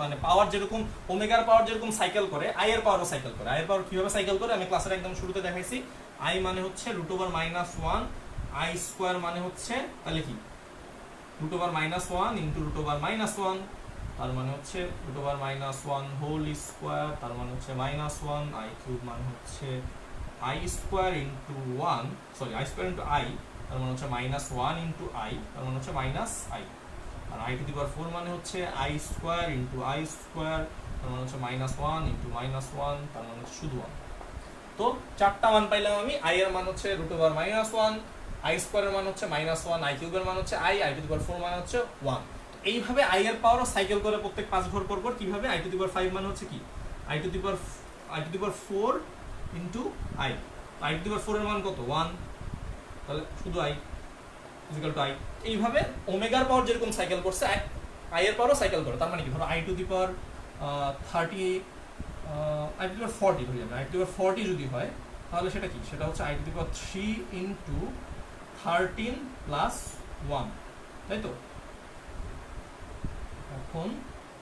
মানে পাওয়ার যেরকম, ওমেগার পাওয়ার যেরকম সাইকেল করে আই এর পাওয়ারও সাইকেল করে। আই এর পাওয়ার কিভাবে সাইকেল করে আমি ক্লাসের একদম শুরুতে দেখাইছি। আই মানে হচ্ছে √-1, আই স্কয়ার মানে হচ্ছে তাহলে কি √-1 ইনটু √-1, তার মানে হচ্ছে √-1 হোল স্কয়ার, তার মানে হচ্ছে -1, আই কিউব মানে হচ্ছে i square into 1, sorry i square into i, তার মানে হচ্ছে -1 ইনটু আই, তার মানে হচ্ছে মাইনাস আই। আর আই টু দি পাওয়ার 4 মানে হচ্ছে i square into i square, তার মানে হচ্ছে -1 ইনটু -1, তার মানে হচ্ছে শুধু 1। তো চারটা মান পাইলাম আমি। আই এর মান হচ্ছে √-1, আই স্কয়ারের মান হচ্ছে -1, আই কিউবের মান হচ্ছে আই টু দি পাওয়ার 4 মানে হচ্ছে 1। এইভাবে আই এর পাওয়ারও সাইকেল করে প্রত্যেক 5 ঘর পর পর। কিভাবে? আই টু দি পাওয়ার 5 মানে হচ্ছে কি I to the power 4 into i, i to the power 4 এর মান কত 1, তাহলে শুধু আই ইকুয়াল টু আই। এইভাবে ওমেগার পাওয়ার যেরকম সাইকেল করছে আই এর পাওয়ারও সাইকেল করে। তার মানে কি, ধরো i to the power 30, i to the power 40 ধরি আমরা, আই টু দি পাওয়ার 40 যদি হয় তাহলে সেটা কি, সেটা হচ্ছে I to the power 3 into 13 plus 1, তাই তো? এখন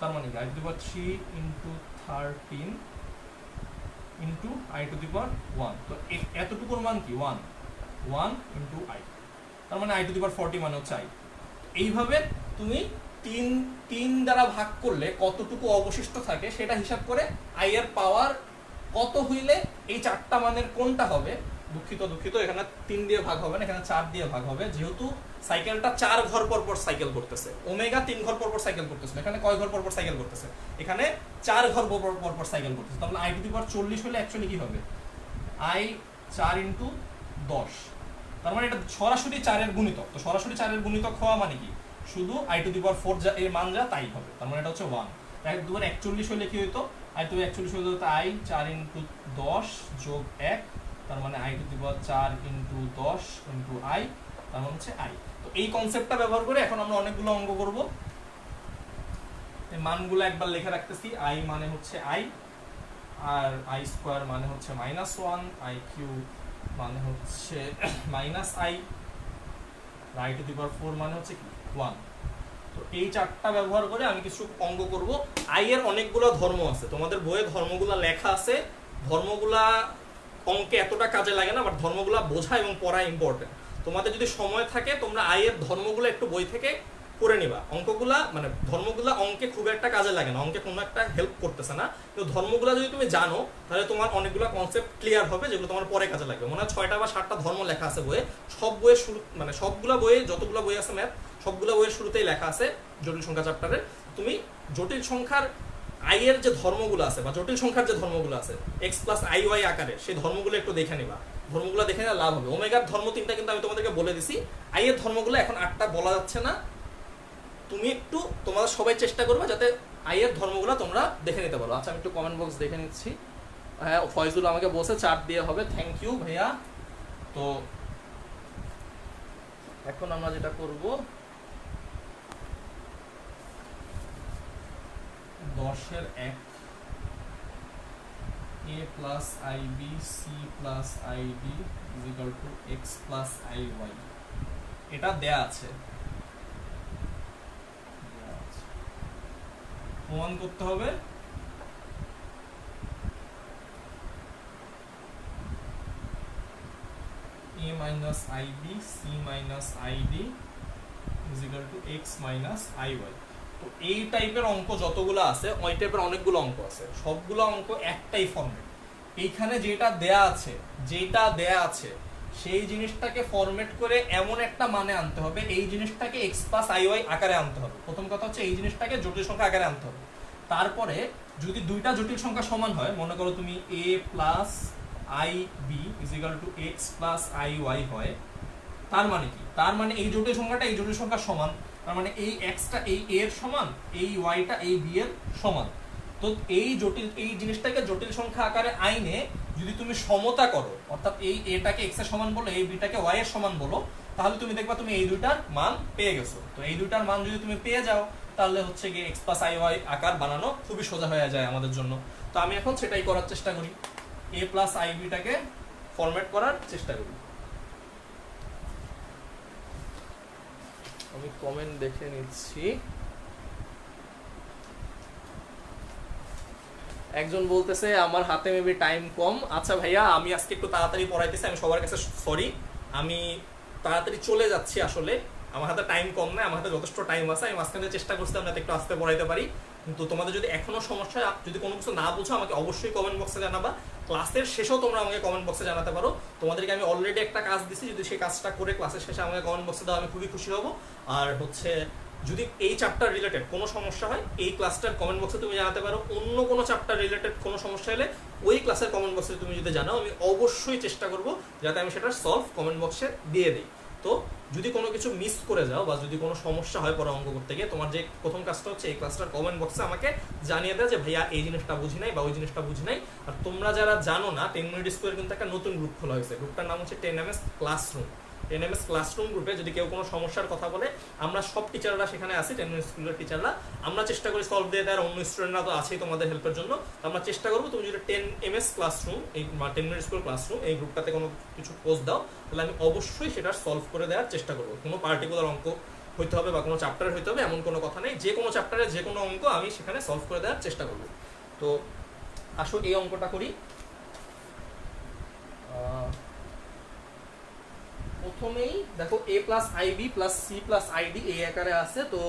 তার মানে কি I to the power 3 into 13 into I to the power 1, তো এতটুকুর মান কি 1 ইনটু আই, তার মানে আই টু দি পাওয়ার 40 মানে হচ্ছে আই। এইভাবে তুমি 3 দ্বারা ভাগ করলে কতটুকু অবশিষ্ট থাকে সেটা হিসাব করে আই এর পাওয়ার কত হইলে এই চারটা মানের কোনটা হবে। দুঃখিত এখানে 3 দিয়ে ভাগ হবে না, এখানে 4 দিয়ে ভাগ হবে, যেহেতু সাইকেলটা 4 ঘর পর পর সাইকেল করতেছে। ওমেগা 3 ঘর পর পর সাইকেল করতেছে, এখানে কয় ঘর পর পর সাইকেল করতেছে, এখানে 4 ঘর পর পর সাইকেল করতেছে। তাহলে আই টু দি পাওয়ার 40 হলে অ্যাকচুয়ালি কি হবে, আই 4 ইনটু 10, তার মানে এটা সরাসরি 4 এর গুণিতক। তো সরাসরি 4 এর গুণিতক হওয়া মানে কি, শুধু আই টু দি পাওয়ার 4 এর মান যা তাই হবে, তার মানে এটা হচ্ছে 1। 41 হলে কি হইতো, আই টু 41 হলে হতো আই 4 ইনটু 10 যোগ 1, তার মানে I to the power 4 into 10 into i, তার মানে হচ্ছে আই। তো এই কনসেপ্টটা ব্যবহার করে এখন আমরা অনেকগুলো অঙ্ক করব। এই মানগুলো একবার লিখে রাখতেছি। আই মানে হচ্ছে আই, আর আই স্কয়ার মানে হচ্ছে -1, আই কিউব মানে হচ্ছে -i, I to the power 4 মানে হচ্ছে কি 1। তো এই চারটা ব্যবহার করে আমি কিছু অঙ্ক করব। আই এর অনেকগুলো ধর্ম আছে, তোমাদের বইয়ে ধর্মগুলা লেখা আছে, ধর্মগুলা অঙ্কে এতটা কাজে লাগে না, বাট ধর্মগুলা বোঝা এবং পড়া ইম্পর্টেন্ট। তোমাদের যদি সময় থাকে তোমরা আই এর ধর্মগুলো একটু বই থেকে করে নিবা। অঙ্কগুলা মানে ধর্মগুলা অঙ্কে খুব একটা কাজে লাগে না, অঙ্কে কোনো একটা হেল্প করতেছে না, কিন্তু ধর্মগুলা যদি তুমি জানো তাহলে তোমার অনেকগুলো কনসেপ্ট ক্লিয়ার হবে, যেগুলো তোমার পরে কাজে লাগবে। মনে হয় 6টা বা 7টা ধর্ম লেখা আছে বইয়ে, সব বইয়ের শুরু মানে সবগুলা বইয়ে যতগুলো বই আছে ম্যাথ সবগুলো বইয়ের শুরুতেই লেখা আছে জটিল সংখ্যা চ্যাপ্টারে। তুমি জটিল সংখ্যার আই এর যে ধর্মগুলো আছে বা জটিল সংখ্যার যে ধর্মগুলো আছে এক্স প্লাস আই ওয়াই আকারে, সেই ধর্মগুলো একটু দেখে নিবা। ধর্মগুলো দেখে নিলে লাভ হবে। ওমেগার ধর্ম 3টা কিন্তু আমি তোমাদেরকে বলে দিছি। আই এর ধর্মগুলো এখন 8টা বলা যাচ্ছে না, তুমি একটু তোমরা সবাই চেষ্টা করবে যাতে আই এর ধর্মগুলো তোমরা দেখে নিতে পারো। আচ্ছা আমি একটু কমেন্ট বক্স দেখে নিচ্ছি। হ্যাঁ ফয়জুল আমাকে বলছে 4 দিয়ে হবে, থ্যাংক ইউ ভাইয়া। তো এখন আমরা যেটা করব 10-এর 1 a plus ib c plus id is equal two x plus iy, এটা দেয়া আছে। প্রমাণ করতে হবে a minus ib c minus id is equal to x minus iy। তো এই টাইপের অঙ্ক যতগুলো আছে ওই টাইপের অনেকগুলো অঙ্ক আছে, সবগুলো অঙ্ক একটাই ফরম্যাট। এইখানে যেটা দেয়া আছে সেই জিনিসটাকে ফরম্যাট করে এমন একটা মানে আনতে হবে, এই জিনিসটাকে x প্লাস iy আকারে আনতে হবে। প্রথম কথা হচ্ছে এই জিনিসটাকে জটিল সংখ্যা আকারে আনতে হবে। তারপরে যদি দুইটা জটিল সংখ্যা সমান হয়, মনে করো তুমি a plus ib is equal two x plus iy হয়, তার মানে কি? তার মানে এই জটিল সংখ্যাটা এই জটিল সংখ্যা সমান, তার মানে এই x-টা এই a এর সমান, এই y-টা এই b এর সমান। তো এই জিনিসটাকে জটিল সংখ্যা আকারে আইনে যদি তুমি সমতা করো, অর্থাৎ এই a-টাকে x এর সমান বলো, এই b-টাকে y এর সমান বলো, তাহলে তুমি দেখবা তুমি এই দুইটার মান পেয়ে গেছো। তো এই দুইটার মান যদি তুমি পেয়ে যাও তাহলে হচ্ছে গিয়ে x প্লাস iy আকার বানানো খুবই সোজা হয়ে যায় আমাদের জন্য। তো আমি এখন সেটাই করার চেষ্টা করি, a প্লাস ib-টাকে ফরম্যাট করার চেষ্টা করি। আমি কমেন্ট দেখে নিচ্ছি। একজন বলতেছে আমার হাতে মেবি টাইম কম। আচ্ছা ভাইয়া আমি আজকে একটু তাড়াতাড়ি পড়াইতেছি, আমি সবার কাছে সরি, আমি তাড়াতাড়ি চলে যাচ্ছি। আসলে আমার হাতে টাইম কম না, আমার হাতে যথেষ্ট টাইম আছে। আমি মাঝখানে চেষ্টা করছিলাম যাতে একটু আস্তে পড়াইতে পারি, কিন্তু তোমাদের যদি এখনো সমস্যা হয়, যদি কোনো কিছু না বুঝো আমাকে অবশ্যই কমেন্ট বক্সে জানাবা। ক্লাসের শেষেও তোমরা আমাকে কমেন্ট বক্সে জানাতে পারো। তোমাদেরকে আমি অলরেডি একটা কাজ দিছি, যদি সেই কাজটা করে ক্লাসের শেষে আমাকে কমেন্ট বক্সে দাও আমি খুবই খুশি হব। আর হচ্ছে যদি এই চ্যাপ্টার রিলেটেড কোনো সমস্যা হয় এই ক্লাসটার কমেন্ট বক্সে তুমি জানাতে পারো। অন্য কোনো চ্যাপ্টার রিলেটেড কোনো সমস্যা হলে ওই ক্লাসের কমেন্ট বক্সে তুমি যদি জানাও, আমি অবশ্যই চেষ্টা করব যাতে আমি সেটা সলভ কমেন্ট বক্সে দিয়ে দিই। তো যদি কোনো কিছু মিস করে যাও বা যদি কোনো সমস্যা হয় পরে অঙ্ক করতে গিয়ে, তোমার যে প্রথম কাজটা হচ্ছে এই ক্লাসটার কমেন্ট বক্সে আমাকে জানিয়ে দেয় যে ভাইয়া এই জিনিসটা বুঝি নাই বা ওই জিনিসটা বুঝি নাই। আর তোমরা যারা জানো না, 10 মিনিট স্কুলের কিন্তু একটা নতুন গ্রুপ খোলা হয়েছে, গ্রুপটার নাম হচ্ছে 10ms ক্লাসরুম। 10ms ক্লাসরুম গ্রুপে যদি কেউ কোনো সমস্যার কথা বলে, আমরা সব টিচাররা সেখানে আছি, 10 মিনিট স্কুলের টিচাররা, আমরা চেষ্টা করি সলভ দিয়ে দেওয়ার। অন্য স্টুডেন্টরা তো আছেই তোমাদের হেল্পের জন্য। তো আমরা চেষ্টা করবো তুমি যদি 10ms ক্লাসরুম এই 10 মিনিট স্কুল ক্লাসরুম এই গ্রুপটাতে কোনো কিছু পোস্ট দাও, তাহলে আমি অবশ্যই সেটা সলভ করে দেওয়ার চেষ্টা করবো। কোনো পার্টিকুলার অঙ্ক হইতে হবে বা কোনো চ্যাপ্টারে হইতে হবে এমন কোনো কথা নেই, যে কোনো চ্যাপ্টারে যে কোনো অঙ্ক আমি সেখানে সলভ করে দেওয়ার চেষ্টা করবো। তো আসো এই অঙ্কটা করি। প্রথমেই দেখো a plus ib plus c plus id এই আকারে আছে। তো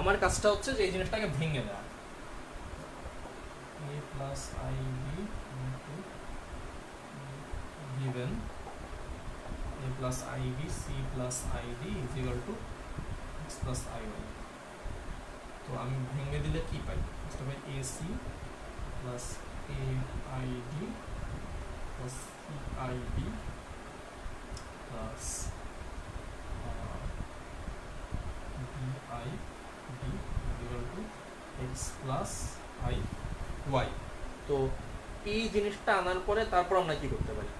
আমার কাজটা হচ্ছে যে এই জিনিসটাকে ভেঙে দেওয়া, a plus ib given a plus ib c plus id is equal to x plus iy। তো আমি ভেঙে দিলে কি পাই? তবে ac plus aid plus cid plus bid is equal to x plus iy। তো এই জিনিসটা আনার পরে তারপর আমরা কি করতে পারি?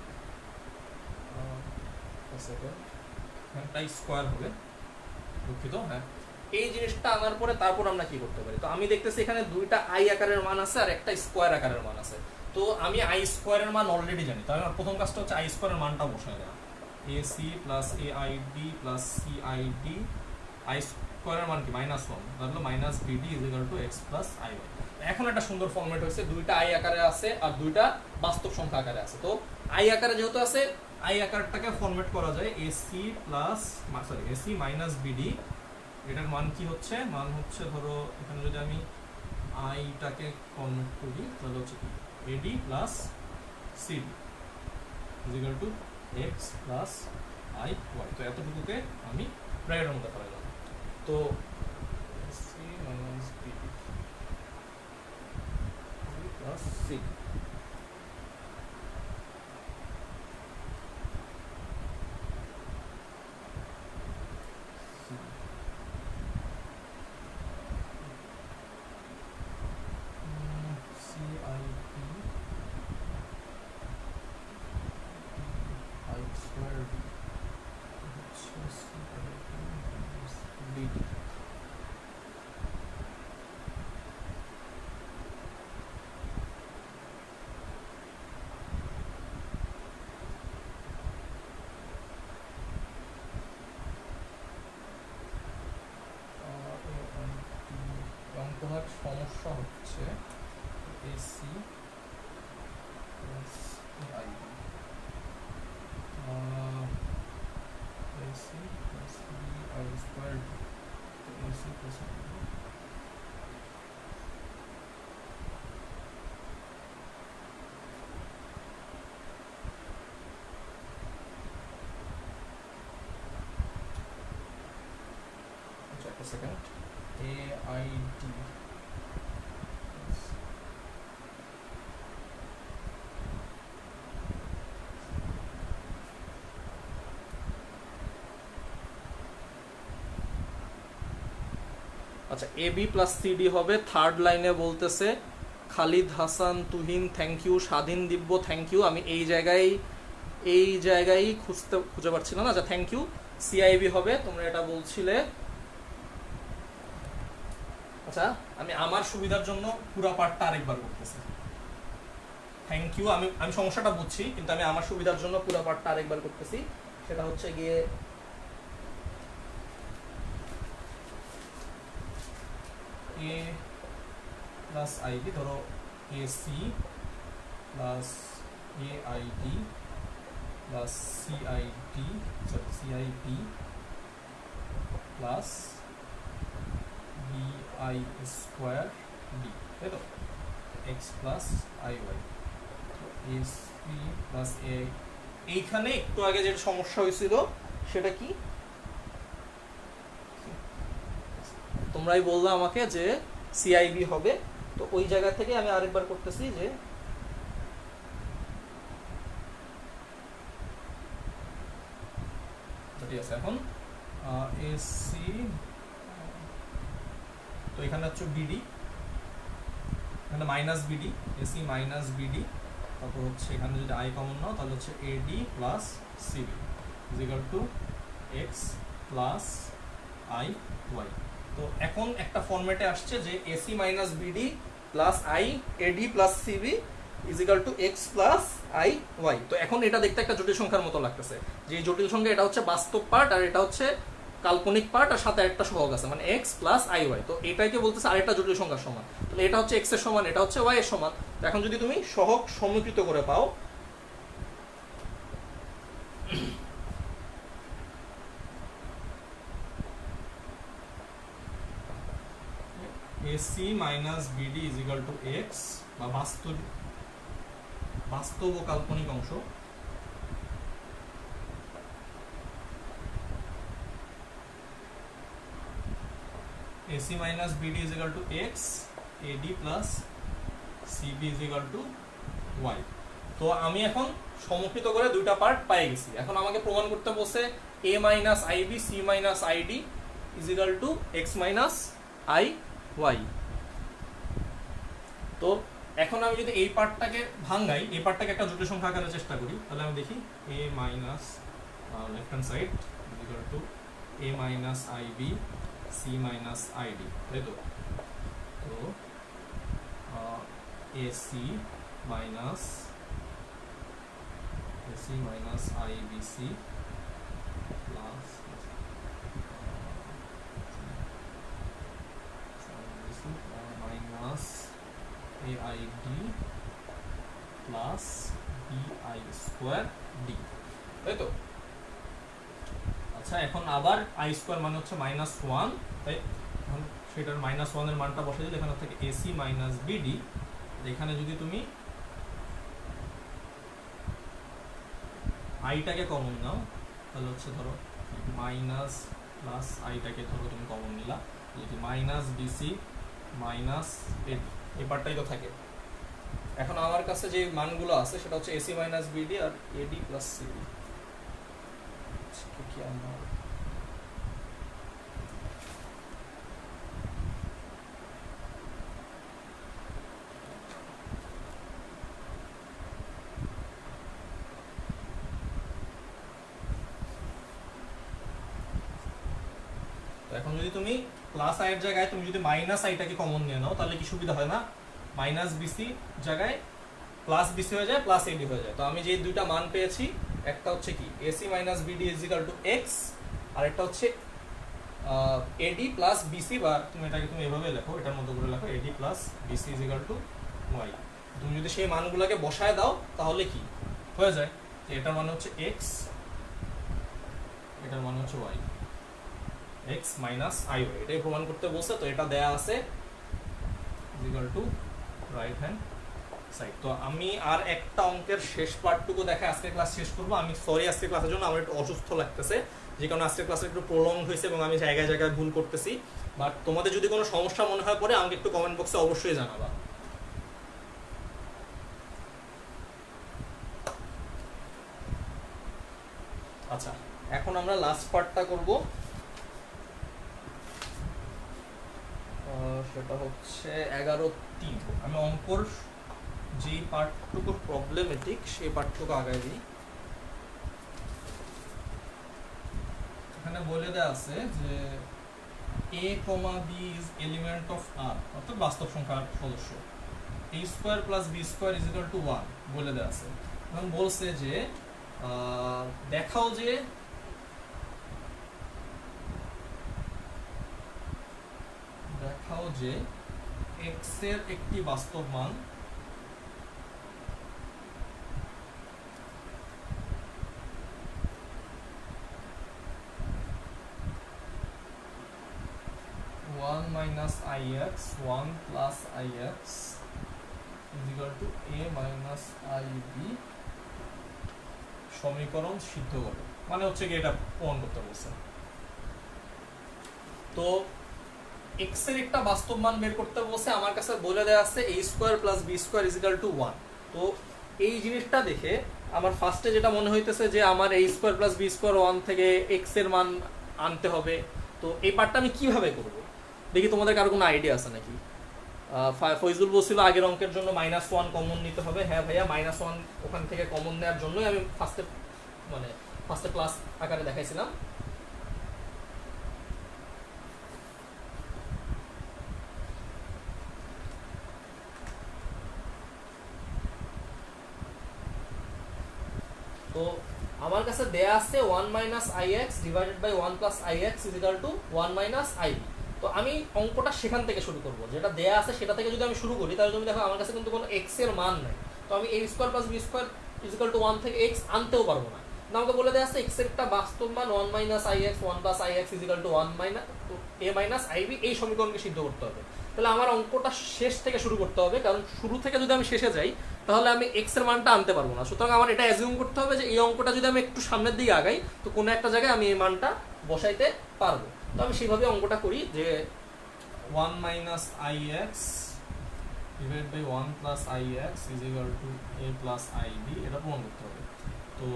একটা স্কোয়ার হবে, দুঃখিত। হ্যাঁ, এই জিনিসটা আনার পরে তারপর আমরা কি করতে পারি? তো আমি দেখতেছি এখানে দুইটা আই আকারের মান আছে আর একটা স্কোয়ার আকারের মান আছে। তো আমি আই স্কোয়ারের মান অলরেডি জানি, তো আমার প্রথম কাজটা হচ্ছে আই স্কোয়ারের মানটা বসায় দেওয়া। ac plus aid plus cid স্কয়ারের মান কি -1, তাহলে minus BD is equal to X plus I Y. এখন একটা সুন্দর ফরম্যাট হয়েছে, দুইটা আই আকারে আছে আর দুইটা বাস্তব সংখ্যা আকারে আছে। তো আই আকারে যেহেতু আছে, আই আকারটাকে ফরম্যাট করা যায় AC plus sorry AC minus BD. এটার মান কি হচ্ছে, মান হচ্ছে ধরো এখানে যদি আমি আইটাকে ফরম্যাট করি তাহলে হচ্ছে কি AD plus CD is equal to X plus I Y. তো এতটুকুকে আমি ব্র্যাকেটের মধ্যে ফেলালাম। তো AC minus BD plus CD. অঙ্কটার সমস্যা হচ্ছে AC plus I AC plus I square AC plus একটা সেকেন্ড এ আই ডি আচ্ছা এ বি প্লাস সিডি হবে। থার্ড লাইনে বলতেছে Khalid Hasan Tuhin thank you, Swadhin Dibya thank you. আমি এই জায়গায় খুঁজে পাচ্ছিলাম না। আচ্ছা থ্যাংক ইউ। সিআইবি হবে, তোমরা এটা বলছিলে। আচ্ছা আমি আমার সুবিধার জন্য পুরো পার্টটা আরেকবার করতেছি। থ্যাংক ইউ, আমি সমস্যাটা বুঝছি, কিন্তু আমি আমার সুবিধার জন্য পুরো পার্টটা আরেকবার করতেছি। সেটা হচ্ছে গিয়ে এ প্লাস আইডি, ধরো AC plus A ID plus CID CID plus BI square D, তাই তো X plus I Y. AC plus A, এইখানে একটু আগে যেটা সমস্যা হয়েছিল সেটা কি তোমরাই বললে আমাকে যে সিআইবি হবে। তো ওই জায়গা থেকে আমি আরেকবার করতেছি যে ঠিক আছে। এখন এসি, তো এখানে হচ্ছে বিডি, এখানে minus BD, AC minus BD, তারপর হচ্ছে এখানে যদি আই কমন নাও তাহলে হচ্ছে AD plus CB is equal to X plus I Y. তো এখন একটা ফরম্যাটে আসছে যে AC minus BD plus I AD plus CB is equal to X plus I Y. তো এখন এটা দেখতে একটা জটিল সংখ্যার মতো লাগতেছে, যে জটিল সংখ্যা এটা হচ্ছে বাস্তব পার্ট আর এটা হচ্ছে কাল্পনিক পার্ট, আর সাথে একটা সহগ আছে মানে এক্স প্লাস আই ওয়াই। তো এটাকে বলতেছে আরেকটা জটিল সংখ্যার সমান। তাহলে এটা হচ্ছে এক্স এর সমান, এটা হচ্ছে ওয়াই এর সমান। তো এখন যদি তুমি সহগ সমীকৃত করে পাও, AC minus BD is equal to x, বা বাস্তব ও কাল্পনিক অংশ, AC minus BD is equal to X, AD plus CB is equal to Y। তো আমি এখন সমকৃত করে দুইটা পার্ট পেয়ে গেছি। এখন আমাকে প্রমাণ করতে বলছে A minus IB C minus ID is equal to X minus IY। তো এখন আমি যদি এই পার্টটাকে ভাঙাই, এই পার্টটাকে একটা জটিল সংখ্যা আকারে চেষ্টা করি, তাহলে আমি দেখি A minus left hand side is equal to A minus IB C minus ID, তাই তো? তো AC minus IBC plus plus B I square D, তাই তো? আচ্ছা, এখন আবার আই স্কোয়ার মানে হচ্ছে -1, তাই এখন সেটার -1 এর মানটা বসে দিলে এখানে থেকে এসি মাইনাস বিডি। এখানে যদি তুমি আইটাকে কমন নাও তাহলে হচ্ছে ধরো মাইনাস প্লাস আইটাকে ধরো তুমি কমন নিলা, যদি মাইনাস বিসি মাইনাস এডি এই পার্টটাই তো থাকে। এখন আমার কাছে যে মানগুলো আছে সেটা হচ্ছে এসি মাইনাস বিডি আর এডি প্লাস সিডি। কি আমার এখন যদি তুমি প্লাস আই এর জায়গায় তুমি যদি মাইনাস আইটাকে কমন নিয়ে নাও তাহলে কি সুবিধা হয় না? মাইনাস বিসি জায়গায় প্লাস বিসি হয়ে যায়, প্লাস এডি হয়ে যায়। তো আমি যে দুইটা মান পেয়েছি, একটা হচ্ছে কি AC minus BD is equal to X, আর একটা হচ্ছে এডি প্লাস বিসি, বা তুমি এটাকে তুমি এভাবে লেখো, এটার মতো করে লেখো AD plus BC is equal to Y. তুমি যদি সেই মানগুলোকে বসায় দাও তাহলে কি হয়ে যায়? এটার মানে হচ্ছে এক্স, এটার মানে হচ্ছে Y, X minus I Y, এটাই প্রমাণ করতে বলছে। তো এটা দেয়া আছে equal to right hand side. তো আমি আর একটা অঙ্কের শেষ পার্টটুকু দেখে আজকে ক্লাস শেষ করবো। আমি সরি আজকে ক্লাসের জন্য, আমার একটু অসুস্থ লাগতেছে, যে কারণে আজকের ক্লাসে একটু প্রলং হয়েছে এবং আমি জায়গায় জায়গায় ভুল করতেছি। বাট তোমাদের যদি কোনো সমস্যা মনে হয় পরে আমাকে একটু কমেন্ট বক্সে অবশ্যই জানাবা। আচ্ছা, এখন আমরা লাস্ট পার্টটা করব, সেটা হচ্ছে 11-3। আমি অঙ্কর যে পার্টটুকু প্রবলেমেটিক সেই পার্টটুকু আগায় দিই। এখানে বলে দেওয়া আছে যে a, b is element of R, অর্থাৎ বাস্তব সংখ্যার সদস্য। a square plus b square is equal to 1 বলে দেওয়া আছে। এখন বলছে যে দেখাও যে x এর একটি বাস্তব মান (1 minus ix 1 plus ix is equal to a minus ib) সমীকরণ সিদ্ধ করে, মানে হচ্ছে কি এটা প্রমাণ করতে বলছে। তো x এর একটা বাস্তব মান বের করতে বলছে, আমার কাছে বলে দেয়া আছে a square plus b square is equal to 1। তো এই জিনিসটা দেখে আমার ফার্স্টে যেটা মনে হইতেছে যে আমার a square plus b square 1 থেকে x এর মান আনতে হবে। তো এই পার্টটা আমি কিভাবে করব দেখি, তোমাদের কারো কোনো আইডিয়া আছে নাকি? ফয়জুল বলছিল আগের অঙ্কের জন্য -1 কমন নিতে হবে। হ্যাঁ ভাইয়া, -1 ওখান থেকে কমন নেওয়ার জন্যই আমি ফার্স্টে ক্লাস আকারে দেখাইছিলাম। তো আমার কাছে দেয়া আছে 1 minus ix divided by 1 plus ix is equal to 1 minus ib। তো আমি অঙ্কটা সেখান থেকে শুরু করব, যেটা দেয়া আছে সেটা থেকে যদি আমি শুরু করি তাহলে তুমি দেখো আমার কাছে কিন্তু কোনো x এর মান নাই। তো আমি a square plus b square is equal to 1 থেকে x আনতেও পারবো না। আমাকে বলে দেয়া আছে x এর একটা বাস্তব মান 1 minus ix 1 plus ix is equal to 1 minus a minus ib, এই সমীকরণকে সিদ্ধ করতে হবে। তাহলে আমার অঙ্কটা শেষ থেকে শুরু করতে হবে, কারণ শুরু থেকে যদি আমি শেষে যাই তাহলে আমি x এর মানটা আনতে পারবো না। সুতরাং আমার এটা অ্যাজিউম করতে হবে যে এই অঙ্কটা যদি আমি একটু সামনের দিকে আগাই তো কোনো একটা জায়গায় আমি এই মানটা বসাইতে পারবো। তো আমি সেইভাবে অঙ্কটা করি যে 1 minus ix divided by 1 plus ix is equal to a plus ib, এটা প্রমাণ করতে হবে। তো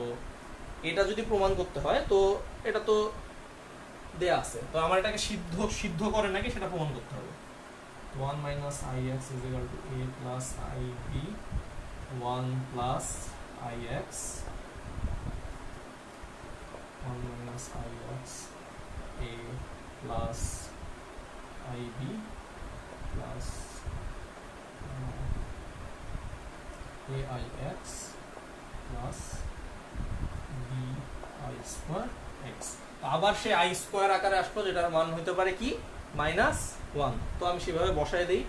এটা যদি প্রমাণ করতে হয় তো এটা তো দেয়া আছে, তো আমার এটাকে সিদ্ধ করে নাকি সেটা প্রমাণ করতে হবে। 1 minus ix is equal to a plus ib 1 plus ix 1 minus ix a plus ib plus aix plus bi square x। আবার সে i স্কয়ার আকারে আসলো, যেটার মান হতে পারে কি -1। তো আমি সেভাবে বসায় দেই।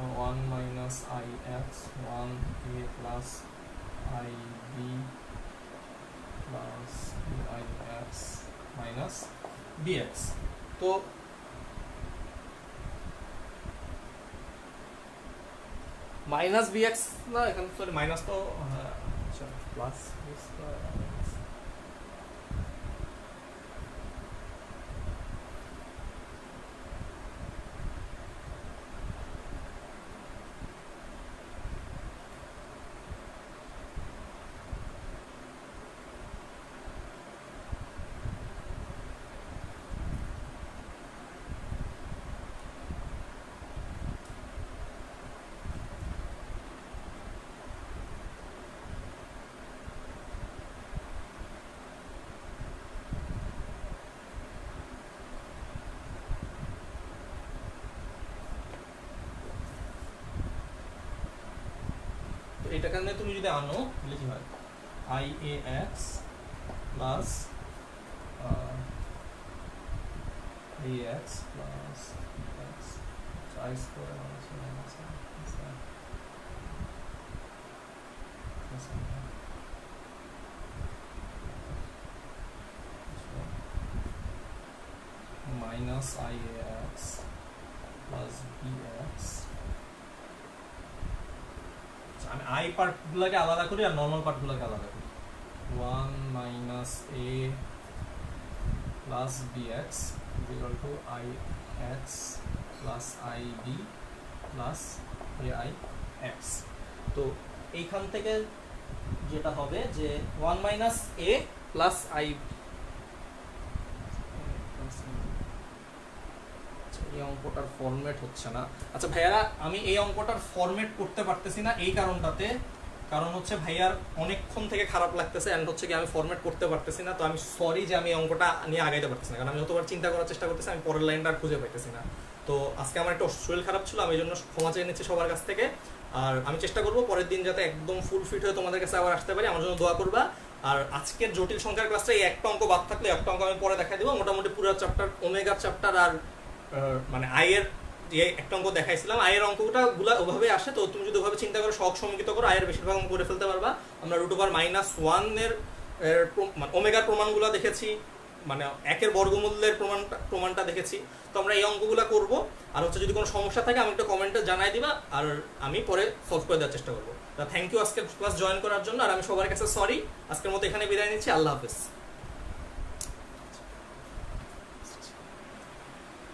1 minus ix 1a plus ib plus aix minus bx। তো মাইনাস bx না, এখানে সরি মাইনাস তো আচ্ছা প্লাস এটা কারণে তুমি যদি আনো তাহলে কি হয় iax plus ax plus x i square minus iax plus bx। আমি আই পার্টগুলোকে আলাদা করি আর নর্মাল পার্টগুলোকে আলাদা করি। 1 minus A plus BX equal to I X plus I B plus A I X. তো এইখান থেকে যেটা হবে যে 1 মাইনাস এ প্লাস আই, এই অঙ্কটার ফরম্যাট হচ্ছে না। আচ্ছা ভাইয়ারা, আমি এই অঙ্কটার ফরম্যাট করতে পারতেছি না এই কারণটাতে, কারণ হচ্ছে ভাইয়ার অনেকক্ষণ থেকে খারাপ লাগতেছে এন্ড হচ্ছে কি আমি ফরম্যাট করতে পারতেছি না। তো আমি সরি যে আমি এই অঙ্কটা নিয়ে আগাইতে পারতেছি না, কারণ আমি যতবার চিন্তা করার চেষ্টা করতেছি আমি পরের লাইনটা আর খুঁজে পাইতেছি না। তো আজকে আমার একটু শরীর খারাপ ছিল, আমি এই জন্য ক্ষমা চেয়ে নিচ্ছি সবার কাছ থেকে। আর আমি চেষ্টা করবো পরের দিন যাতে একদম ফুল ফিট হয়ে তোমাদের কাছে আবার আসতে পারি, আমার জন্য দোয়া করবা। আর আজকের জটিল সংখ্যার ক্লাসটা এই একটা অঙ্ক বাদ থাকলে একটা অঙ্ক আমি পরে দেখা দিব। মোটামুটি পুরো চ্যাপ্টার ওমেগা চ্যাপ্টার আর মানে আয়ের যে একটা অঙ্ক দেখাইছিলাম, আয়ের অঙ্কটা গুলা ওভাবে আসে। তো তুমি যদি ওভাবে চিন্তা করো, সহগ সমীকৃত করো, আয়ের বেশিরভাগ অঙ্ক করে ফেলতে পারবা। আমরা √-1 এর ওমেগার প্রমাণগুলো দেখেছি, মানে একের বর্গমূলের প্রমাণটা দেখেছি। তো আমরা এই অঙ্কগুলো করব। আর হচ্ছে যদি কোনো সমস্যা থাকে আমি একটা কমেন্টে জানাই দিবা, আর আমি পরে সলভ করে দেওয়ার চেষ্টা করবো। থ্যাংক ইউ আজকের ক্লাস জয়েন করার জন্য। আর আমি সবার কাছে সরি। আজকের মতো এখানে বিদায় নিচ্ছি। আল্লাহ হাফেজ।